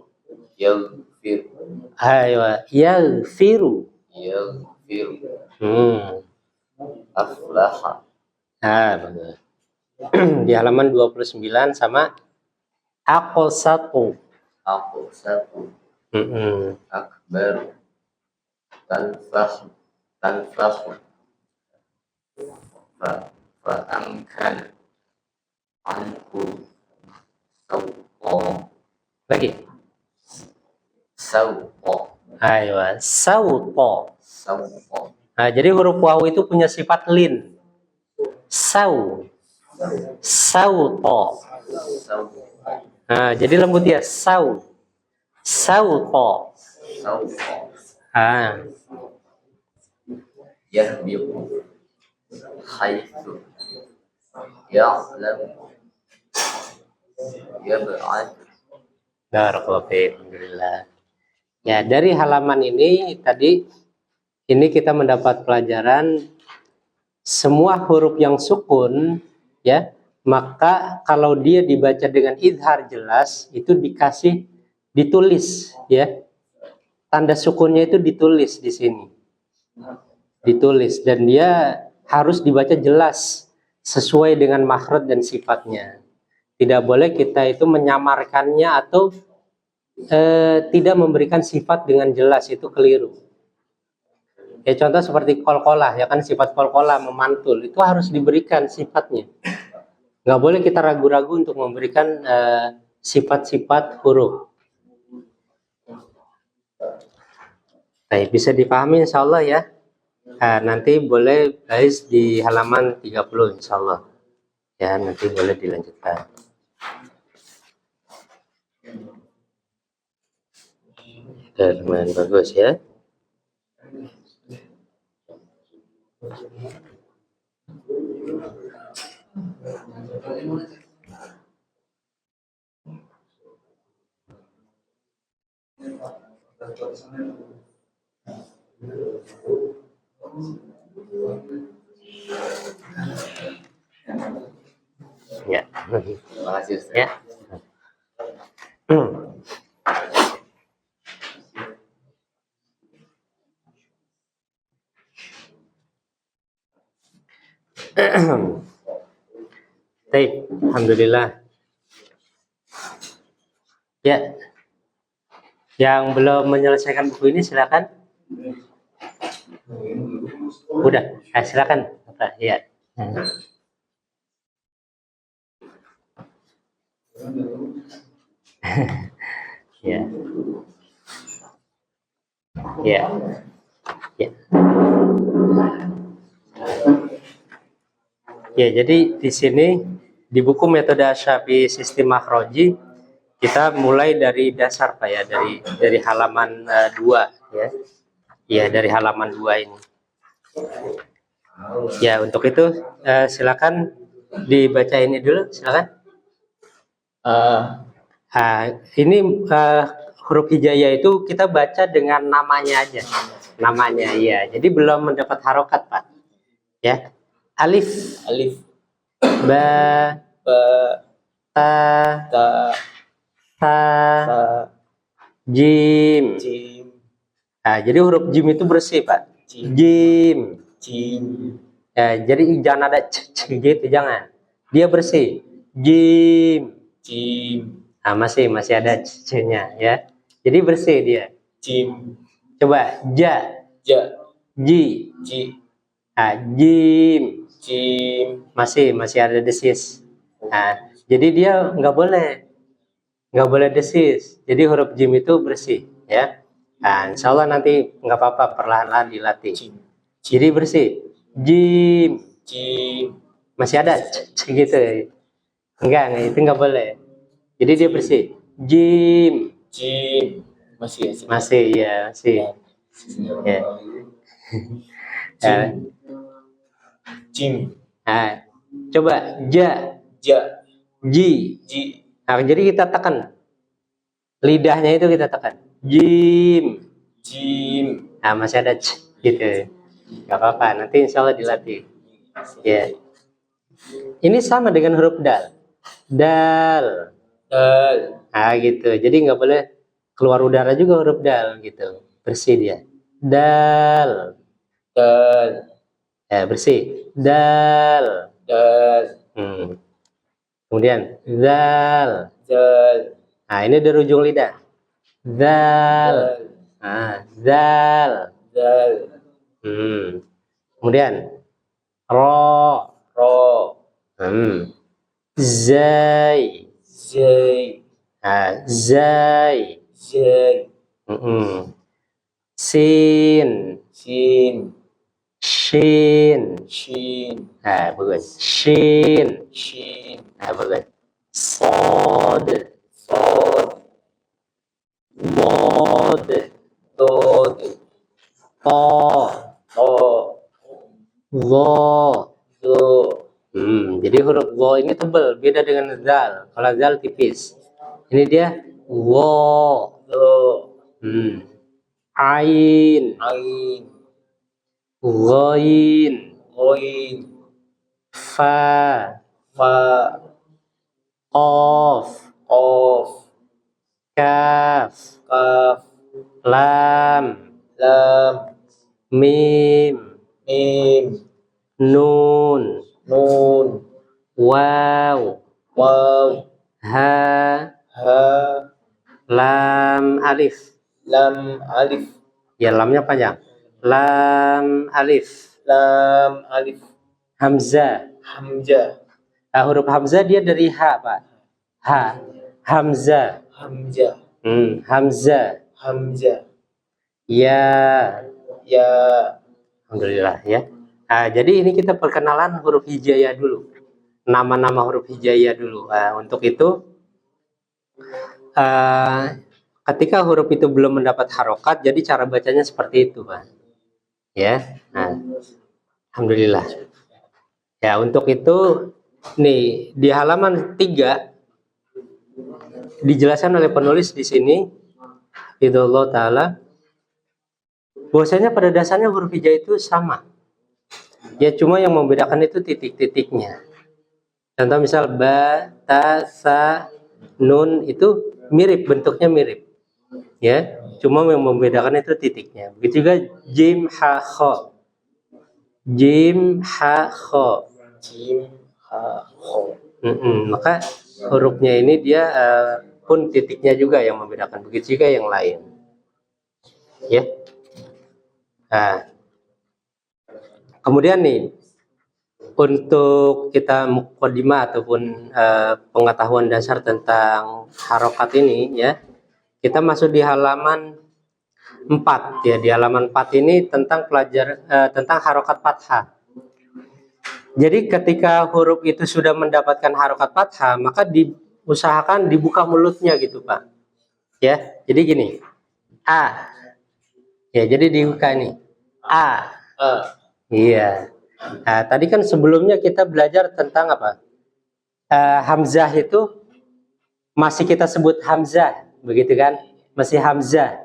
Yaghfir.
Ayo, yaghfiru.
Aflaha.
Benar. Di halaman 29 sama aqsatu.
Akbar. Tanfah. Fa'amkan. Anhu. Sawqa.
Lagi.
Sawqa.
Ayo, sawqa.
Sawqa.
Jadi huruf waw itu punya sifat lin. Sawta. Jadi lembut ya, sawta.
Yahbiqu. Haitsu. Ya'lam. Yab'ad.
Barakallahu fiik. Alhamdulillah. Ya, dari halaman ini tadi kita mendapat pelajaran semua huruf yang sukun ya, maka kalau dia dibaca dengan idhar jelas itu ditulis ya. Tanda sukunnya itu ditulis di sini. Ditulis dan dia harus dibaca jelas sesuai dengan makhraj dan sifatnya. Tidak boleh kita itu menyamarkannya atau tidak memberikan sifat dengan jelas itu keliru. Ya contoh seperti kolkolah, ya kan sifat kolkolah memantul itu harus diberikan sifatnya. Nggak boleh kita ragu-ragu untuk memberikan sifat-sifat huruf. Baik, bisa dipahami insya Allah ya. Nanti boleh guys di halaman 30 insya Allah. Ya nanti boleh dilanjutkan. Lumayan bagus ya. Ya.
Terima kasih Ustaz.
Ya. Baik, alhamdulillah. Ya. Yang belum menyelesaikan buku ini silakan. Udah, silakan. Ya. Ya. Ya. Ya. Ya, jadi di sini di buku metode Asy-Syafi'i sistem makhroji kita mulai dari dasar Pak ya, dari halaman 2 ya. Ya, dari halaman 2 ini. Ya, untuk itu silakan dibaca ini dulu, silakan. Ini huruf hijaiyah itu kita baca dengan namanya aja. Namanya ya. Jadi belum mendapat harokat, Pak. Ya. Alif, ba, ta, ta, jim. Jadi huruf jim itu bersih, Pak. Jim. Ya, jadi jangan ada gitu, jangan. Dia bersih. Jim. Masih ada c-nya ya. Jadi bersih dia. Coba ja. Ji. Jim. Masih ada desis. Jadi dia nggak boleh desis. Jadi huruf jim itu bersih ya. Insya Allah nanti nggak apa-apa, perlahan-lahan dilatih. Jadi bersih. Jim. Masih ada gitu. Enggak, itu nggak boleh. Jadi dia bersih. Jim. Masih ya. Coba ja. Ji. Jadi kita tekan. Lidahnya itu kita tekan. Jim. Masih ada gitu. Gak apa-apa, nanti insya Allah dilatih. Ya. Ini sama dengan huruf dal. Dal. Gitu. Jadi nggak boleh keluar udara juga huruf dal gitu. Bersih dia. Dal. Ya, bersih. Dal. Kemudian zal. Ini dari ujung lidah. Zal. Zal. Kemudian ro. Zai. Zai. Sin. Shin. Bagus. Shin. Bagus. Sod. Mod. To. Lo. Jadi huruf lo ini tebal, beda dengan zal. Kalau zal tipis. Ini dia wo. Ain. Ghain. Fa. Qaf. Kaf. Lam. Mim. Nun. Waw. Ha. lam alif.
Lam alif.
Ya, lamnya panjang. Lam alif.
Lam alif.
Hamzah.
Hamzah.
Huruf hamzah dia dari ha, Pak. Ha. Hamzah.
Hamzah.
Hamzah.
Hamzah.
Ya.
Ya.
Alhamdulillah ya. Jadi ini kita perkenalan huruf hijaiyah dulu. Nama-nama huruf hijaiyah dulu. Untuk itu ketika huruf itu belum mendapat harokat, jadi cara bacanya seperti itu, Pak. Ya. Alhamdulillah. Ya, untuk itu nih di halaman 3 dijelaskan oleh penulis di sini Allah taala bahwasanya pada dasarnya huruf hijaiyah itu sama. Ya, cuma yang membedakan itu titik-titiknya. Contoh misal ba, ta, sa, nun itu mirip, bentuknya mirip. Ya, cuma yang membedakan itu titiknya. Begitu juga jim, ha, kho. Jim, ha, kho.
Jim, ha, kho.
Maka hurufnya ini dia pun titiknya juga yang membedakan. Begitu juga yang lain. Ya. Kemudian nih, untuk kita muqaddimah ataupun pengetahuan dasar tentang harokat ini ya, kita masuk di halaman 4 ya. Di halaman 4 ini tentang tentang harokat fathah. Jadi ketika huruf itu sudah mendapatkan harokat fathah, maka diusahakan dibuka mulutnya gitu, Pak. Ya, jadi gini. A. Ya, jadi dibuka ini. A. Iya. Tadi kan sebelumnya kita belajar tentang apa? Hamzah itu masih kita sebut hamzah, begitu kan? Masih hamzah.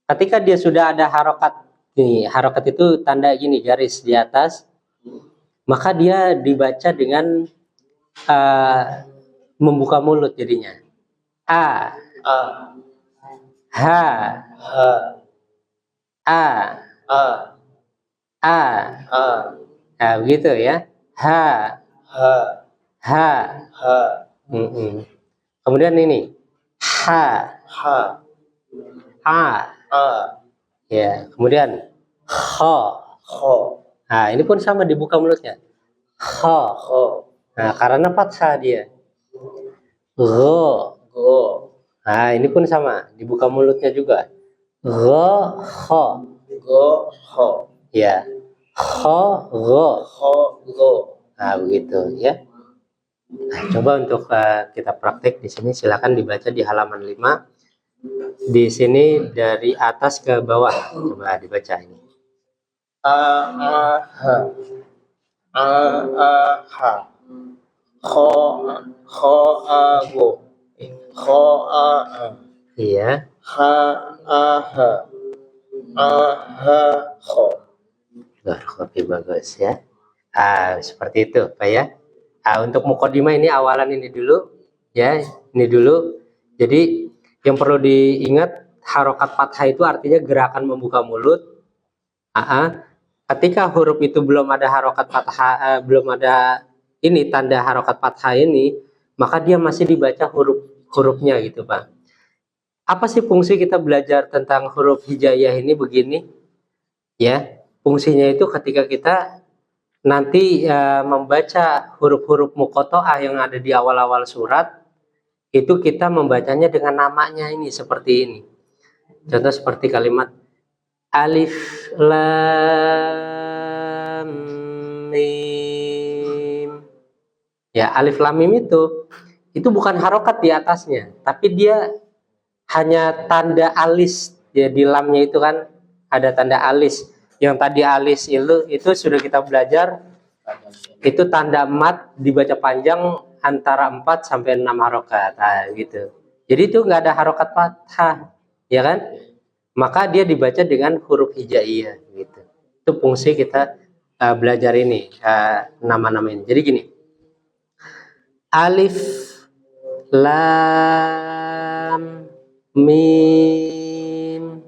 Ketika dia sudah ada harokat, nih harokat itu tanda gini garis di atas, maka dia dibaca dengan membuka mulut jadinya. A. Ha. A. A. Nah, begitu ya. Ha. Ha. Kemudian ini. Ha. A. Ya, kemudian kho. Nah, ini pun sama dibuka mulutnya. Kho. Nah, karena fathah dia. Gho. Nah, ini pun sama dibuka mulutnya juga. Gho. Ya. Kho. Gho. Nah, begitu ya. Nah, coba untuk kita praktek di sini, silakan dibaca di halaman 5. Di sini dari atas ke bawah, coba dibaca ini.
Ha. Kho go. Kho
Iya.
ha. Kho.
Oke, bagus ya. Seperti itu, Pak ya. Untuk muqaddimah ini awalan ini dulu, ya, ini dulu. Jadi yang perlu diingat, harokat fathah itu artinya gerakan membuka mulut. Ketika huruf itu belum ada harokat fathah, belum ada ini tanda harokat fathah ini, maka dia masih dibaca hurufnya gitu, Pak. Apa sih fungsi kita belajar tentang huruf hijaiyah ini begini? Ya, fungsinya itu ketika kita nanti membaca huruf-huruf muqatta'ah yang ada di awal-awal surat, itu kita membacanya dengan namanya ini seperti ini. Contoh seperti kalimat alif lam mim. Ya, alif lam mim itu bukan harokat di atasnya, tapi dia hanya tanda alis. Ya, di lamnya itu kan ada tanda alis. Yang tadi alis itu sudah kita belajar, itu tanda mat dibaca panjang antara 4 sampai 6 harokat, gitu. Jadi itu nggak ada harokat fathah, ya kan? Maka dia dibaca dengan huruf hijaiyah, gitu. Itu fungsi kita belajar ini, nama-nama ini. Jadi gini, alif lam mim,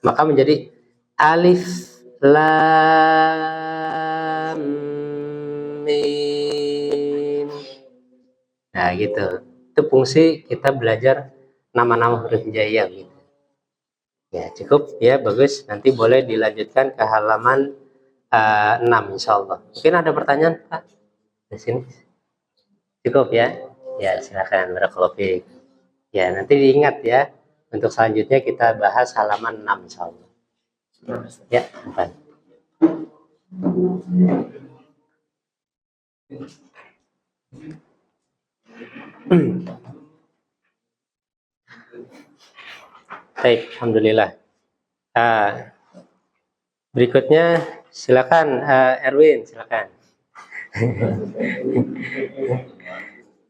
maka menjadi alif lam mim. Nah, gitu. Itu fungsi kita belajar nama-nama huruf hijaiyah gitu. Ya, cukup ya, bagus. Nanti boleh dilanjutkan ke halaman 6 insyaallah. Mungkin ada pertanyaan, Pak? Di sini. Cukup ya? Ya, silakan. Barakallahu fiik. Ya, nanti diingat ya. Untuk selanjutnya kita bahas halaman 6 insyaallah. Ya, Pak. Baik, alhamdulillah. Berikutnya silakan Erwin, silakan.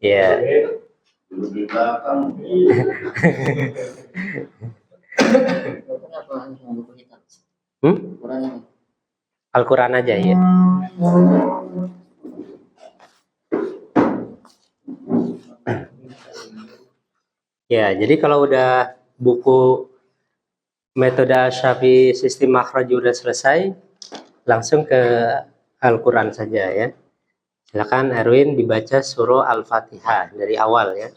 Ya. Al-Quran aja ya. Ya, jadi kalau udah buku metode Asy-Syafi'i sistem makhraj udah selesai, langsung ke Al-Quran saja ya. Silakan Erwin dibaca surah Al-Fatihah dari awal ya.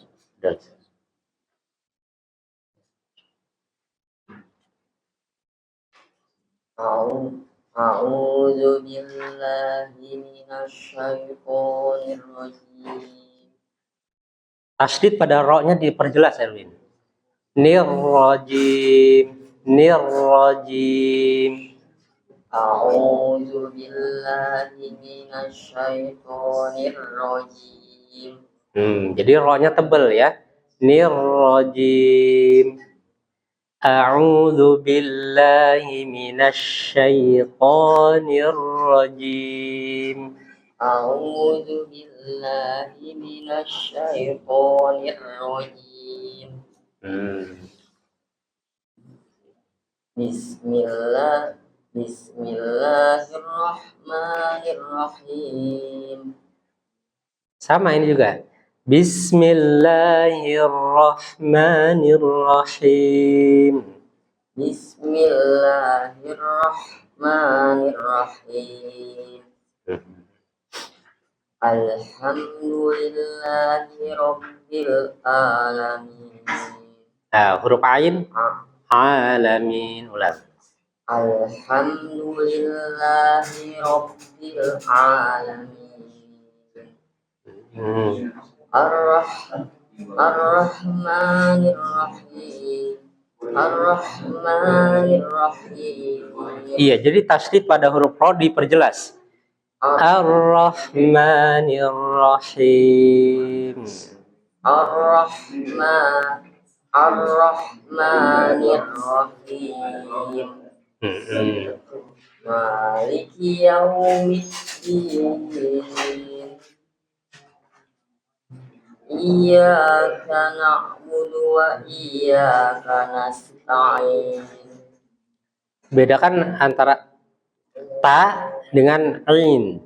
A'udzu billahi minasyaitonir rajim.
Tasdid pada ro-nya diperjelas Erwin. Nir-rajim, nir-rajim.
A'udzu billahi minasyaitonir rajim.
Jadi ro-nya tebel ya. Nir-rajim. A'udzu billahi minasyaitonir rajim.
A'udzu billahi minasyaitonir rajim. Bismillahirrahmanirrahim.
Sama ini juga. Bismillahirrahmanirrahim.
Bismillahirrahmanirrahim. Alhamdulillahi rabbil alamin.
Huruf ain. Alamin. Ulang.
Alhamdulillahi rabbil alamin. Ar-Rahmanir-Rahim. Ar-Rahmanir-Rahim.
Iya, jadi tasdid pada huruf ro diperjelas. Ar-Rahmanir-Rahim.
Ar-Rahmanir-Rahim. Maliki yaumiddin. Iyyaka na'budu wa iyyaka nasta'in.
Bedakan antara ta dengan ain.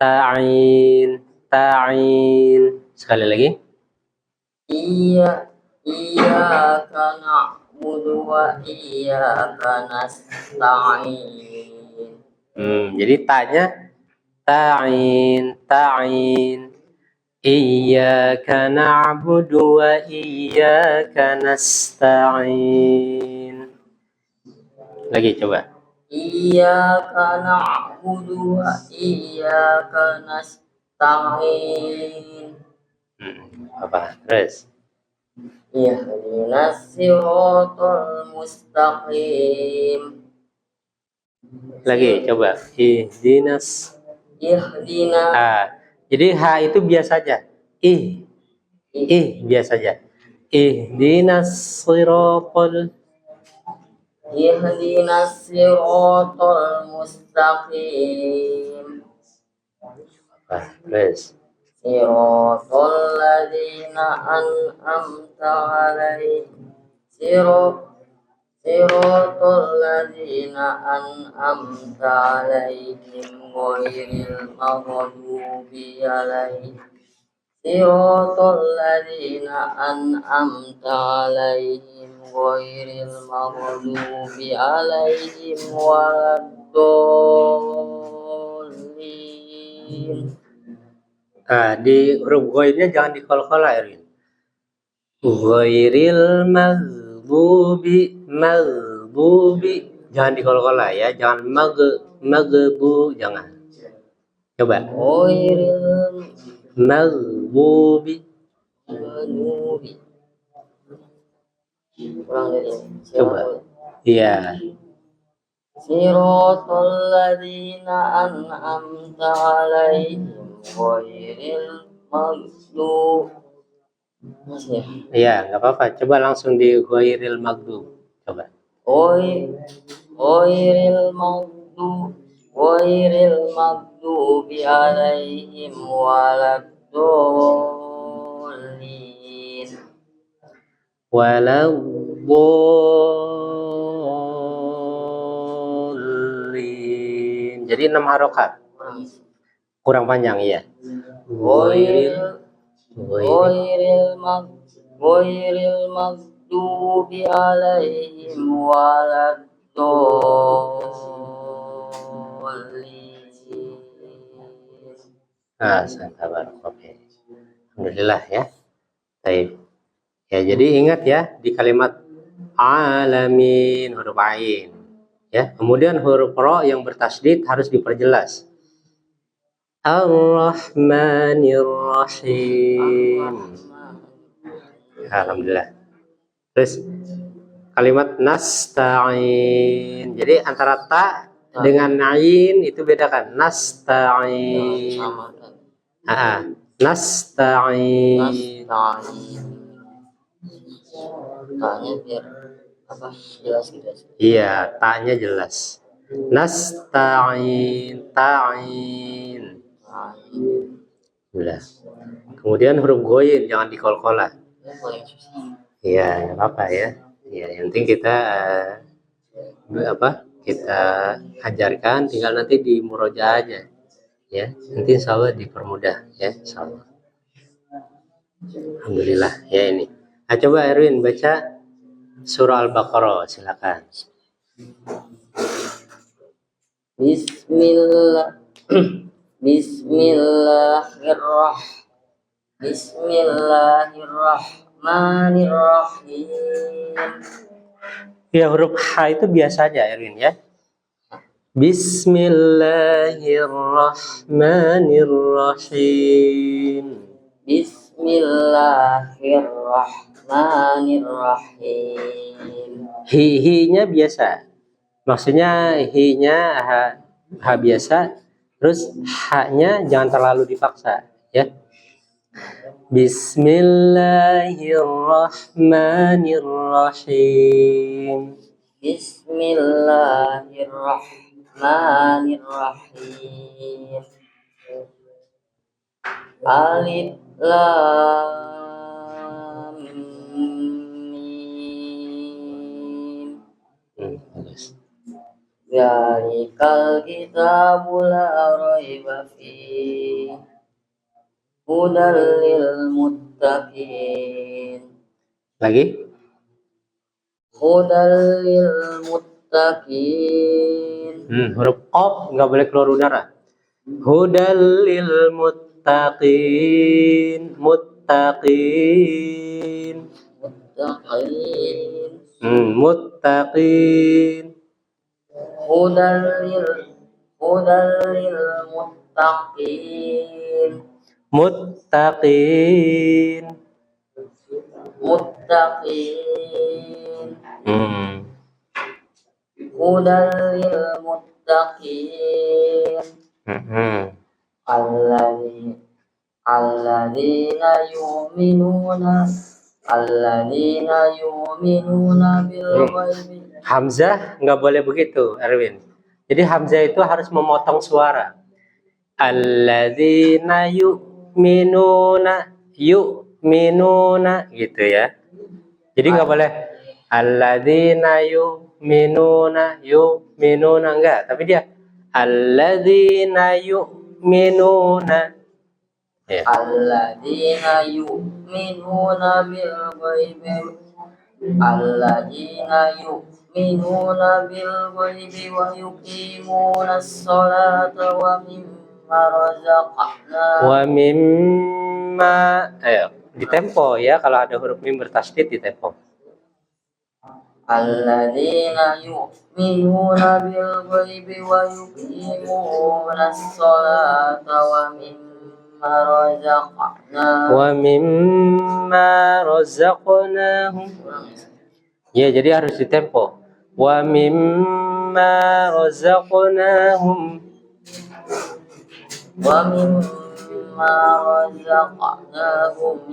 Ta'in, ta'in. Sekali lagi.
Iyyaka na'budu wa iyyaka nasta'in.
Jadi tanya ta'in, ta'in. Iyyaka na'budu wa iyyaka nasta'in. Lagi coba.
Iyyaka na'budu wa iyyaka nasta'in.
Apa? Terus.
Ihdinas siratal mustaqim.
Lagi coba. Ihdinas. Jadi H itu biasa aja. Biasa aja. Ihdinas siratal.
Ihdinas siratal mustaqim.
Terus.
Siratal ladzina an'amta 'alaihim. Siratal ladzina an'amta 'alaihim ghairil maghdubi 'alaihim. Siratal ladzina an'amta 'alaihim ghairil maghdubi 'alaihim waladdallin.
Di huruf goinnya jangan dikol-kol Erwin. Ghairil maghdubi. Jangan dikol-kola ya, jangan magbu, jangan. Coba.
Ghairil
Maghdubi.
maghdubi. Ulang dari ini.
Coba. Iya.
Siratal ladzina an'amta 'alaihim ghairil maghdubi. Masih ya?
Iya, nggak apa-apa. Coba langsung di ghairil maghdub. Coba.
Ghairil maghdubi 'alaihim waladdallin.
Waladdallin. Jadi 6 harokat. Kurang panjang ya.
Ghairil
Ghairil
Ghairil maghdubi 'alaihim waladdallin.
sabar. Oke. Alhamdulillah ya. Baik. Ya, jadi ingat ya di kalimat alamin huruf ain. Ya, kemudian huruf ro yang bertasydid harus diperjelas. Ar-Rahmanir-Rahim. Alhamdulillah. Terus kalimat nasta'in. Jadi antara ta dengan ain itu bedakan. Nasta'in.
Sama kan.
Nasta'in.
Nasta'in. Tanya biar apa jelas gitu.
Iya, ta-nya jelas. Nasta'in, ta'in. Udah. Kemudian huruf goyin jangan dikol-kola.
Yang paling susah.
Iya, nggak apa-apa ya. Ya, yang penting kita kita ajarkan, tinggal nanti di murojaah aja. Ya, nanti insya Allah dipermudah ya, insya Allah. Alhamdulillah ya ini. Nah, coba Erwin baca surah Al-Baqarah, silakan.
Bismillahirrahmanirrahim.
Ya, huruf H itu biasa aja Erwin ya. Bismillahirrahmanirrahim.
Bismillahirrahmanirrahim.
Hi-nya biasa. Maksudnya hi-nya ha biasa, terus ha-nya jangan terlalu dipaksa ya. Bismillahirrahmanirrahim.
Bismillahirrahmanirrahim. Alif lam mim.
Bagus.
Zalikal kitabu la raiba fihi hudal lil muttaqin.
Lagi?
Hudal lil muttaqin.
Huruf qaf nggak boleh keluar udara. Hudal lil muttaqin. Muttaqin.
Muttaqin.
Muttaqin.
Hudal lil muttaqin.
Muttaqin.
Muttaqin. Hudal lil muttaqin. Alladzina yu'minuna bil ghaibi.
Hamzah nggak boleh begitu, Erwin. Jadi Hamzah itu harus memotong suara. Alladzina yu'minuna gitu ya. Jadi nggak boleh alladzina yu'minuna enggak, tapi dia alladzina yu'minuna. Ya.
Alladzina yu'minuna bil ghaibi. Alladzina yu'minuna bil ghaibi wa yuqimuna as-salata wa mimma razaqnahum.
Wa mimma ditempo ya, kalau ada huruf mim bertasydid ditempo.
Alladzina yu'minuna bil ghaibi wa yuqimuna as-salata
Wa mimma razaqnahum. Ya, jadi harus ditempo. Wa mimma razaqnahum.
wa mimma razaqnahum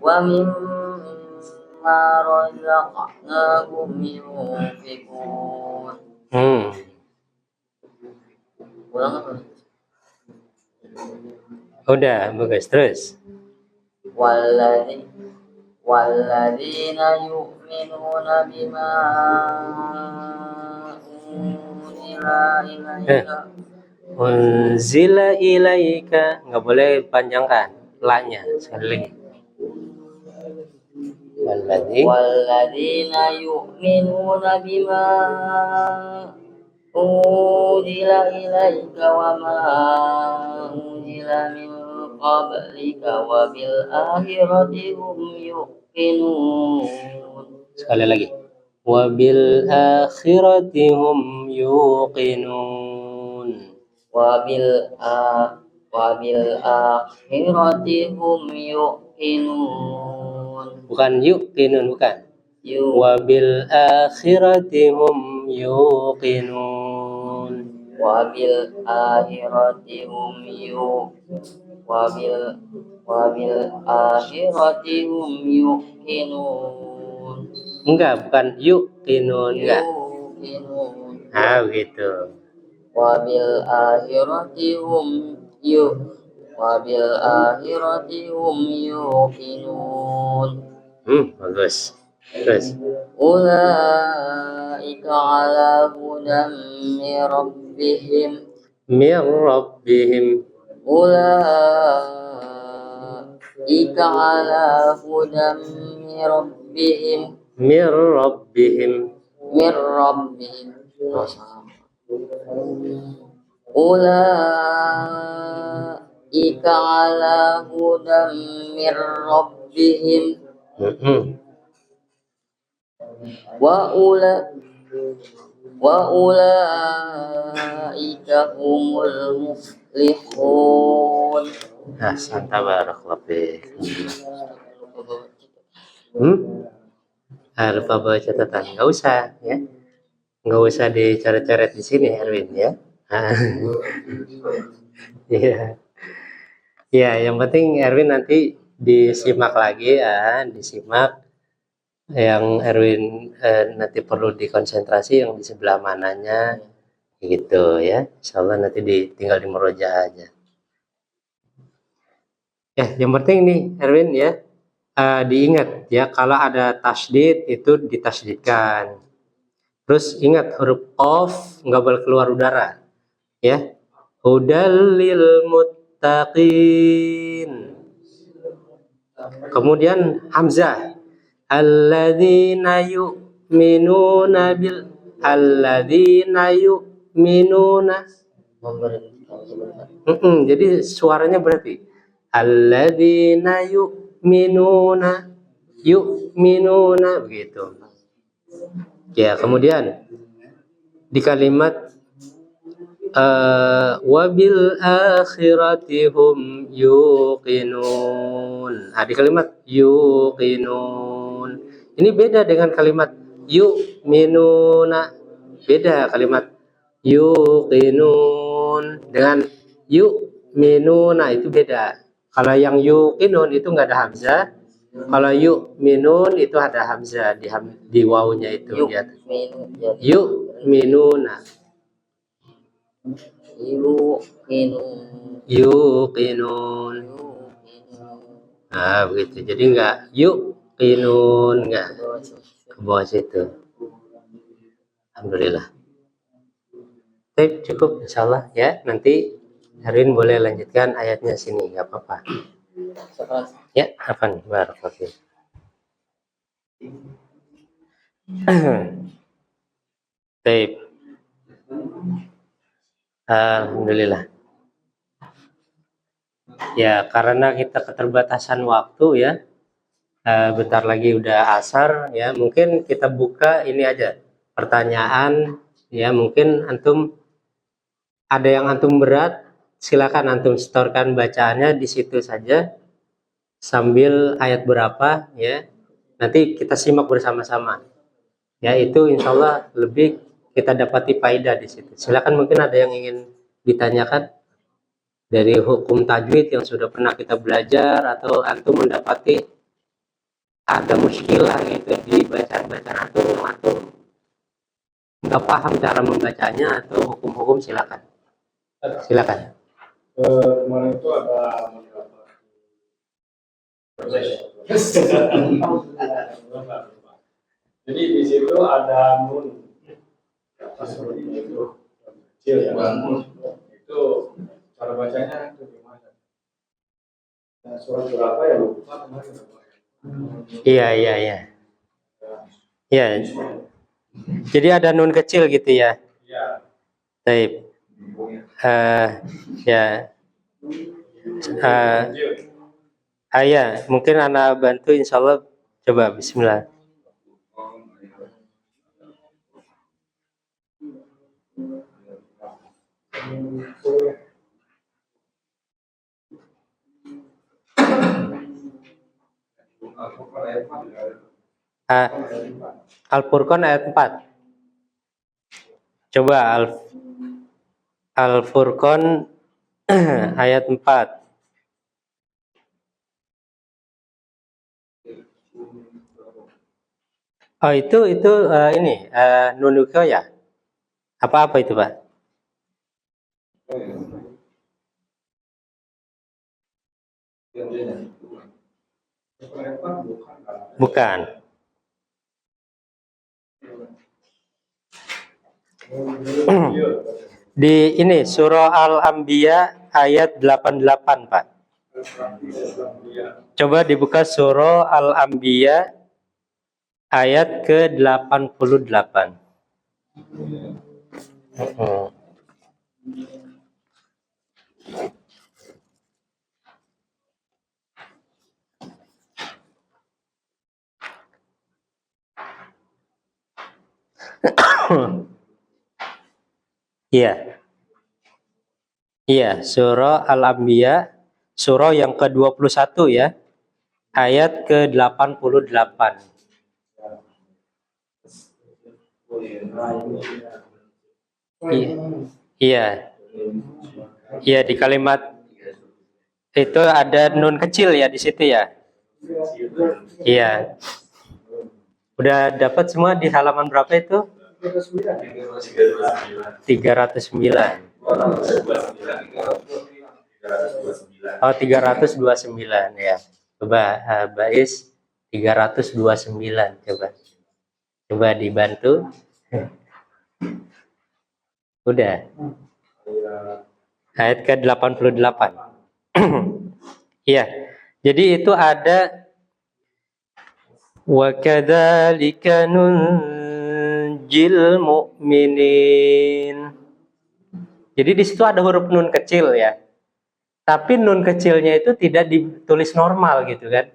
wa mimma razaqnahum yunfiqun. Ulang apa?
Udah, bagus. Terus.
Walladzina yu'minuna bima unzila ilaika.
Unzila ilaika, nggak boleh panjangkan la-nya. Sekali lagi.
Walladzina yu'minuna bima unzila ilaika wa ma unzila min qablika wa bil akhirati hum yuqinun.
Sekali lagi. Wa bil akhirati hum yuqinun.
Wa bil akhirati hum yuqinun.
Bukan yuqinun, bukan. Wa bil akhirati hum yuqinun.
Wa bil akhirati hum yuqinun.
Enggak, bukan yuqinun, enggak.
Yuqinun.
Ah, begitu.
Wa bil akhirati hum yuqinun.
Bagus. Terus.
Ulaika ala hudan min rabbihim.
Mir rabbihim.
Ulaika ala hudan min rabbihim.
Mir rabbihim.
Min rabbihim. Ulaika ala hudan min rabbihim. Wa ulaika humul muflihun.
Santa barakallahu fiik. Lupa bawa catatan. Nggak usah ya. Nggak usah dicoret-coret di sini, Erwin ya. Iya. Ya, yang penting Erwin nanti disimak lagi ya, disimak yang Erwin nanti perlu dikonsentrasi yang di sebelah mananya gitu ya. Insyaallah nanti tinggal di murojaah aja. Ya, yang penting nih Erwin ya, diingat ya, kalau ada tasydid itu ditasydidkan. Terus ingat huruf qaf nggak boleh keluar udara ya. Hudal lil muttaqin. Kemudian hamzah. Alladzina yu'minuna bil alladzina yu'minuna. Jadi suaranya berarti alladzina yu'minuna begitu. Ya, kemudian di kalimat wabil akhirati hum yuqinun. Di kalimat yuqinun ini beda dengan kalimat yu'minuna. Beda kalimat yuqinun dengan yu'minuna, itu beda. Kalau yang yuqinun itu nggak ada hamzah. Kalau yu'minun itu ada hamzah di wawunya itu. Yu'minuna. Yuqinun. Begitu. Jadi enggak yuqinun, enggak ke bawah situ. Alhamdulillah. Baik, cukup insyaallah ya. Nanti Erwin boleh lanjutkan ayatnya sini, enggak apa-apa. Ya, apa nih? Barakallahu. Baik. Alhamdulillah. Ya, karena kita keterbatasan waktu ya. Bentar lagi udah asar ya. Mungkin kita buka ini aja pertanyaan ya. Mungkin antum ada yang antum berat, silakan antum setorkan bacaannya di situ saja sambil ayat berapa ya. Nanti kita simak bersama-sama. Ya, itu insya Allah lebih kita dapati faedah di situ. Silakan, mungkin ada yang ingin ditanyakan dari hukum tajwid yang sudah pernah kita belajar, atau antum mendapati ada muskilah gitu di bacaan-bacaan antum nggak paham cara membacanya atau hukum-hukum, silakan. Silakan.
Kemarin itu ada jadi di situ ada nun seperti itu kecil ya, itu cara bacanya itu gimana? Nah, surat berapa ya lupa kemarin.
Iya. Ya, jadi ada nun kecil gitu ya.
Iya.
Baik. Ya. Ya, mungkin anak bantu insya Allah. Coba bismillah. Al-Furqan ayat 4. Coba Al-Furqan ayat 4. Oh, itu ini nun ya? Apa itu, Pak? Bukan. Di ini surah Al-Anbiya ayat 88, Pak. Coba dibuka surah Al-Anbiya ayat ke-88. Iya, surah Al-Anbiya, surah yang ke-21 ya, ayat ke-88. Iya, di kalimat itu ada nun kecil ya di situ ya. Iya. Udah dapat semua di halaman berapa itu? 309. Oh, 329 ya. Coba Bais 329 coba. Coba dibantu. Udah. Ayat ke-88. Iya. Jadi itu ada wa kadzalika nunjil mu'minin. Jadi di situ ada huruf nun kecil ya. Tapi nun kecilnya itu tidak ditulis normal gitu kan.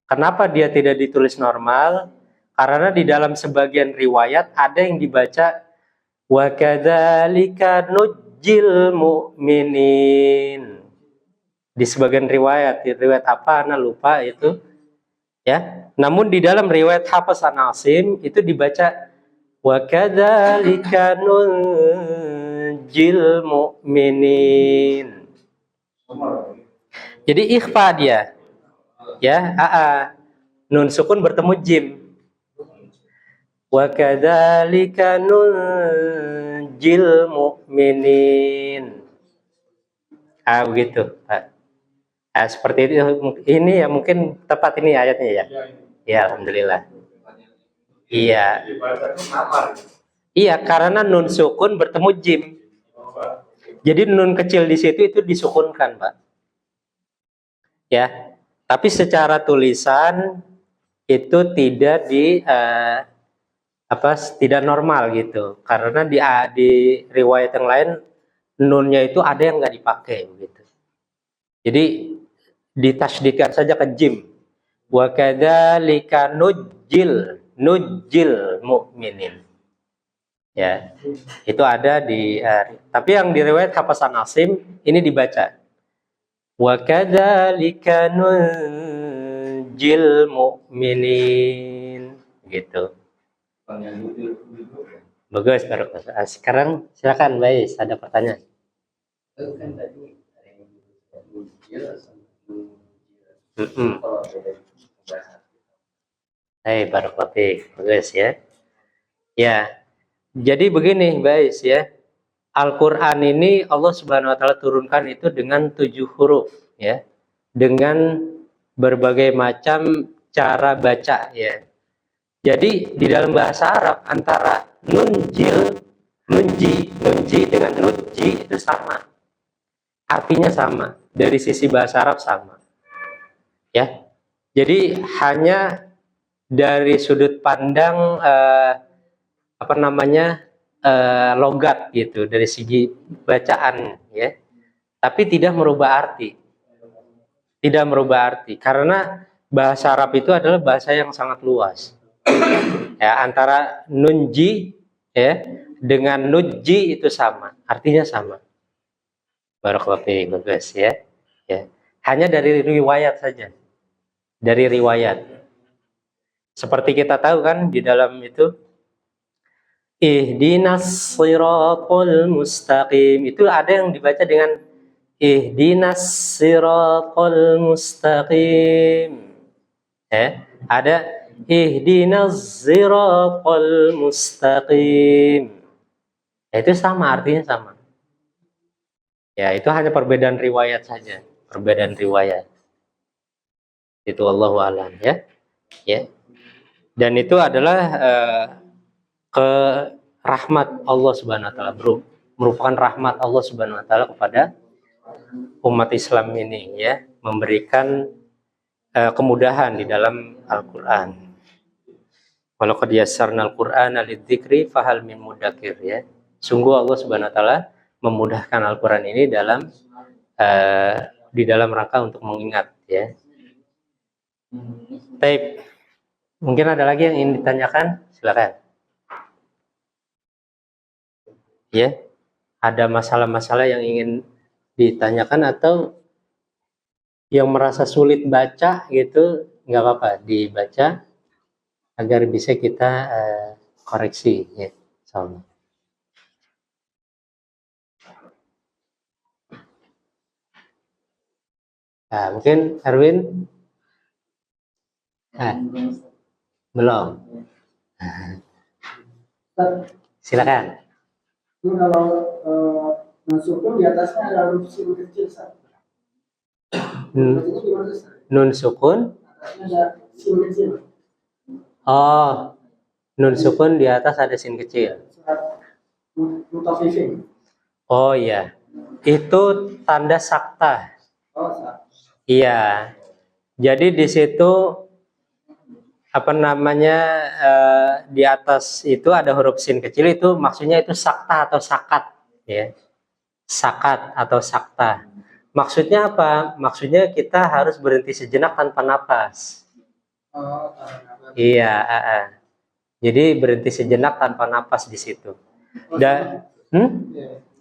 Kenapa dia tidak ditulis normal? Karena di dalam sebagian riwayat ada yang dibaca wa kadzalika nujjil mu'minin. Di sebagian riwayat apa ana lupa itu ya. Namun di dalam riwayat Hafs an Asim itu dibaca wa kadzalika nujjil mu'minin. Jadi ikhfa dia. Ya, nun sukun bertemu jim. Wa kadzalika nunjil mu'minin. Begitu, Pak. Seperti itu. Ini ya mungkin tepat ini ayatnya ya. Ya, alhamdulillah. Iya. Iya, karena nun sukun bertemu jim. Jadi nun kecil di situ itu disukunkan, Pak. Ya. Tapi secara tulisan itu tidak tidak normal gitu. Karena di riwayat yang lain nunnya itu ada yang nggak dipakai begitu. Jadi ditasydidkan saja ke jim. Wa kadzalika nujjil mu'minin. Ya, itu ada di tapi yang diriwayat Hasan Asim ini dibaca wa kadzalika nujjil mu'minin gitu. Bagus, bagus. Sekarang silakan Bais, ada pertanyaan. Barakallahu, bagus ya. Ya. Jadi begini, Bais ya. Al-Qur'an ini Allah Subhanahu wa taala turunkan itu dengan 7 huruf ya. Dengan berbagai macam cara baca ya. Jadi di dalam bahasa Arab antara nunji dengan nunji itu sama. Artinya sama, dari sisi bahasa Arab sama. Ya. Jadi hanya dari sudut pandang logat gitu, dari segi bacaan ya. Tapi tidak merubah arti. Tidak merubah arti karena bahasa Arab itu adalah bahasa yang sangat luas. Ya, antara nunji ya dengan nuji itu sama, artinya sama. Barakallahu fiik, bagus ya. Ya. Hanya dari riwayat saja. Dari riwayat. Seperti kita tahu kan di dalam itu Ihdinas siratal mustaqim, itu ada yang dibaca dengan Ihdinas siratal mustaqim. Ya, ada Ihdinas siratal mustaqim. Ya, itu sama, artinya sama. Ya, itu hanya perbedaan riwayat saja, perbedaan riwayat. Itu Allahu a'lam ya. Ya. Dan itu adalah ke rahmat Allah Subhanahu wa taala, merupakan rahmat Allah Subhanahu wa taala kepada umat Islam ini ya, memberikan kemudahan di dalam Al-Qur'an. Walaqad yassarnal Qur'ana lidzikri fahal min mudzakir ya. Sungguh Allah Subhanahu wa taala memudahkan Al-Qur'an ini dalam di dalam rangka untuk mengingat ya. Baik. Mungkin ada lagi yang ingin ditanyakan? Silakan. Ya, ada masalah-masalah yang ingin ditanyakan atau yang merasa sulit baca gitu, nggak apa-apa dibaca agar bisa kita koreksi ya. Sama. Nah, mungkin Erwin belum. Silakan.
Itu kalau sukun di atasnya ada huruf sin kecil, Ustaz. Bacanya gimana, Ustaz?
Nun sukun.
Atasnya ada sin kecil.
Oh, nun sukun di atas ada sin kecil.
Surat Mutaffifin.
Oh iya, itu tanda sakta.
Oh, Ustaz.
Iya, jadi di situ di atas itu ada huruf sin kecil, itu maksudnya itu sakta atau sakat ya. Sakat atau sakta. Maksudnya apa? Maksudnya kita harus berhenti sejenak tanpa napas.
Oh,
Iya, jadi berhenti sejenak tanpa napas di situ. Dan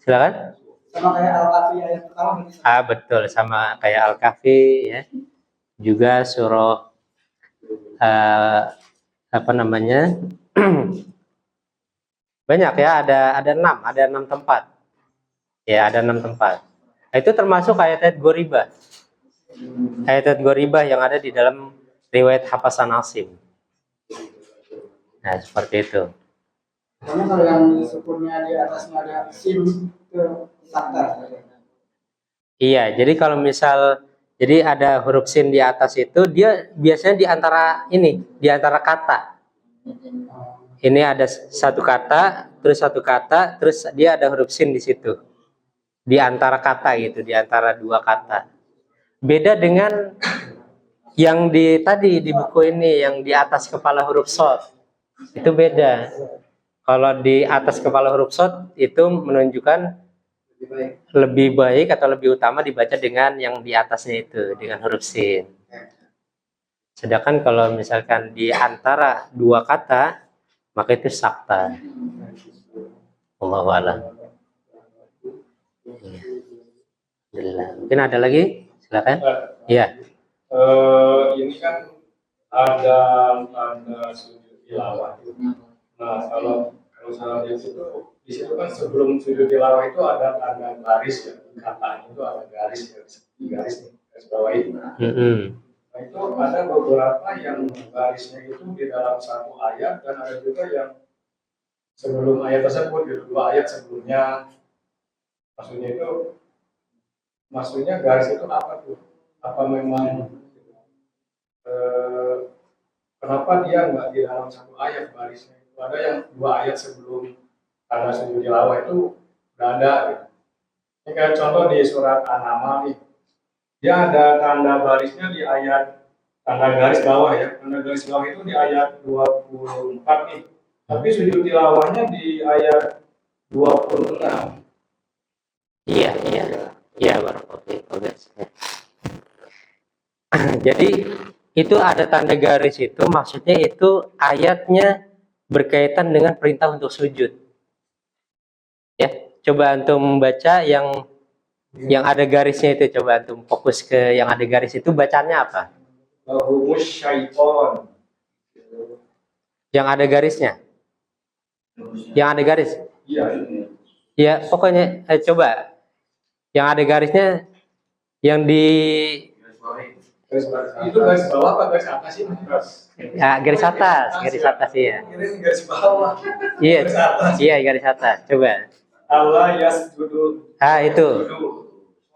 silakan.
Sama kayak Al-Kahfi ayat pertama gitu.
Betul, sama kayak Al-Kahfi ya. Juga surah banyak ya, ada 6 tempat. Ya, ada 6 tempat. Nah, itu termasuk ayat-ayat Ghoribah. Ayat-ayat Ghoribah yang ada di dalam riwayat Hasan Asim. Nah, seperti itu.
Karena kalau yang sukunnya di atasnya ada sin ke sakta.
Iya, jadi kalau misal jadi ada huruf sin di atas itu, dia biasanya di antara kata. Ini ada satu kata, terus dia ada huruf sin di situ. Di antara kata gitu, di antara 2 kata. Beda dengan yang tadi di buku ini yang di atas kepala huruf shad. Itu beda. Kalau di atas kepala huruf shad itu menunjukkan lebih baik atau lebih utama dibaca dengan yang di atasnya itu, dengan huruf sin. Sedangkan kalau misalkan di antara dua kata, maka itu sakta. Allahu a'lam. Iya. Alhamdulillah. Mungkin ada lagi? Silakan. Iya.
Ini kan ada sujud tilawah. Nah, kalau salah di situ kan sebelum sujud tilawah itu ada tanda garis ya, kata itu ada garis garis bawah ini. Nah, itu ada beberapa yang garisnya itu di dalam satu ayat dan ada juga yang sebelum ayat tersebut, gitu, dua ayat sebelumnya. Maksudnya garis itu apa tuh? Apa memang kenapa dia nggak di dalam satu ayat garisnya? Itu ada yang dua ayat sebelum tanda sujud tilawah itu udah ada. Gitu. Ini kayak contoh di surat An-Naml nih, dia ada tanda barisnya di ayat tanda garis bawah ya. Tanda garis bawah itu di ayat 24 nih. Tapi sujud tilawahnya di ayat 26.
Iya, barakallahu. Jadi itu ada tanda garis itu, maksudnya itu ayatnya berkaitan dengan perintah untuk sujud. Ya, coba antum membaca yang ada garisnya itu, coba antum fokus ke yang ada garis itu, bacanya apa?
Humus syaiton.
Yang ada garisnya? Yang ada garis?
Iya.
Ya, pokoknya coba yang ada garisnya yang di
Itu garis bawah apa garis atas sih?
ya, garis atas ya.
Ini garis bawah.
Iya,
Garis atas.
iya garis atas. Coba.
Allah yasjudu.
Itu.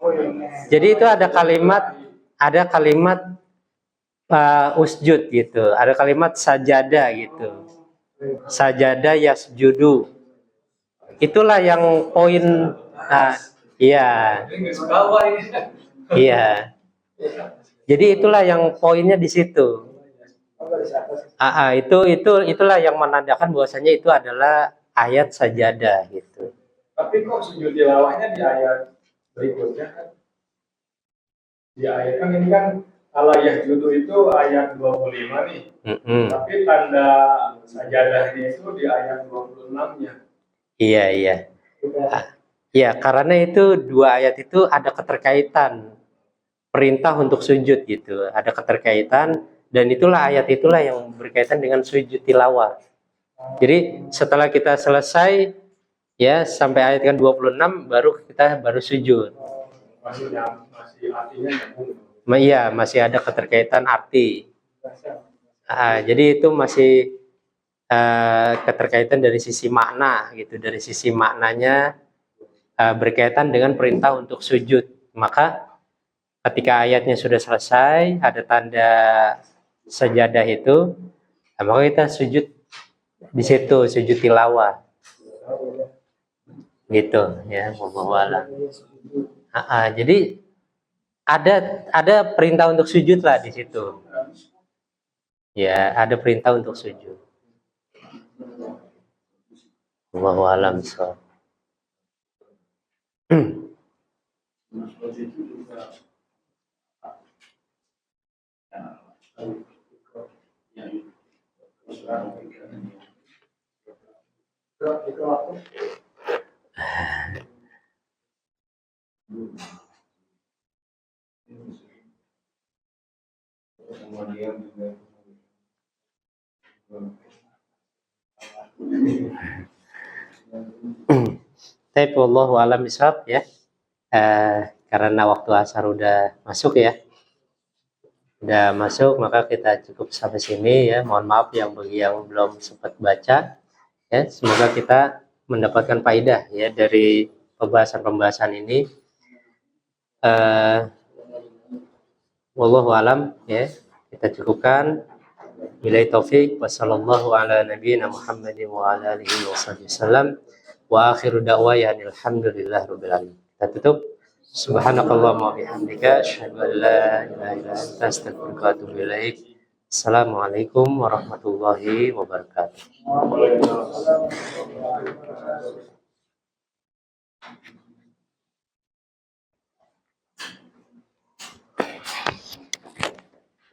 Oh, ini.
Jadi itu ada kalimat usjud gitu, ada kalimat sajada gitu. Sajada yasjudu. Itulah yang poin. Iya.
Ini garis bawah ini.
Iya. Jadi itulah yang poinnya di situ. Itulah yang menandakan bahwasanya itu adalah ayat sajadah gitu.
Tapi kok sujud tilawahnya di ayat berikutnya kan? Di ayat kan ini kan Allah yasjudu itu ayat 25 nih. Tapi tanda sajadahnya itu di ayat 26-nya.
Iya. Iya, karena itu dua ayat itu ada keterkaitan. Perintah untuk sujud gitu, ada keterkaitan, dan ayat itulah yang berkaitan dengan sujud tilawah. Jadi setelah kita selesai ya sampai ayat kan 26 baru sujud.
Masih artinya nyambung.
Iya, masih ada keterkaitan arti. Jadi itu masih keterkaitan dari sisi makna gitu, dari sisi maknanya berkaitan dengan perintah untuk sujud. Maka ketika ayatnya sudah selesai, ada tanda sajadah itu, maka kita sujud di situ, sujud tilawah. Gitu ya, wallahu a'lam. Jadi ada perintah untuk sujud lah di situ. Ya, ada perintah untuk sujud. Wallahu a'lam. Tapi wallahu a'lam bishawab ya. Karena waktu asar udah masuk ya. Udah masuk, maka kita cukup sampai sini ya. Mohon maaf yang bagi yang belum sempat baca ya. Semoga kita mendapatkan faidah ya dari pembahasan ini. Wallahu a'lam ya. Kita cukupkan. Billahi taufik wa sallallahu ala nabiyyina Muhammadin wa ala alihi wasallam. Wa akhiru da'waya alhamdulillahirabbil alamin. Kita tutup. Subhanakallahumma wa bihamdika asyhadu an la ilaha illa anta astaghfiruka wa atubu ilaik. Assalamualaikum warahmatullahi wabarakatuh.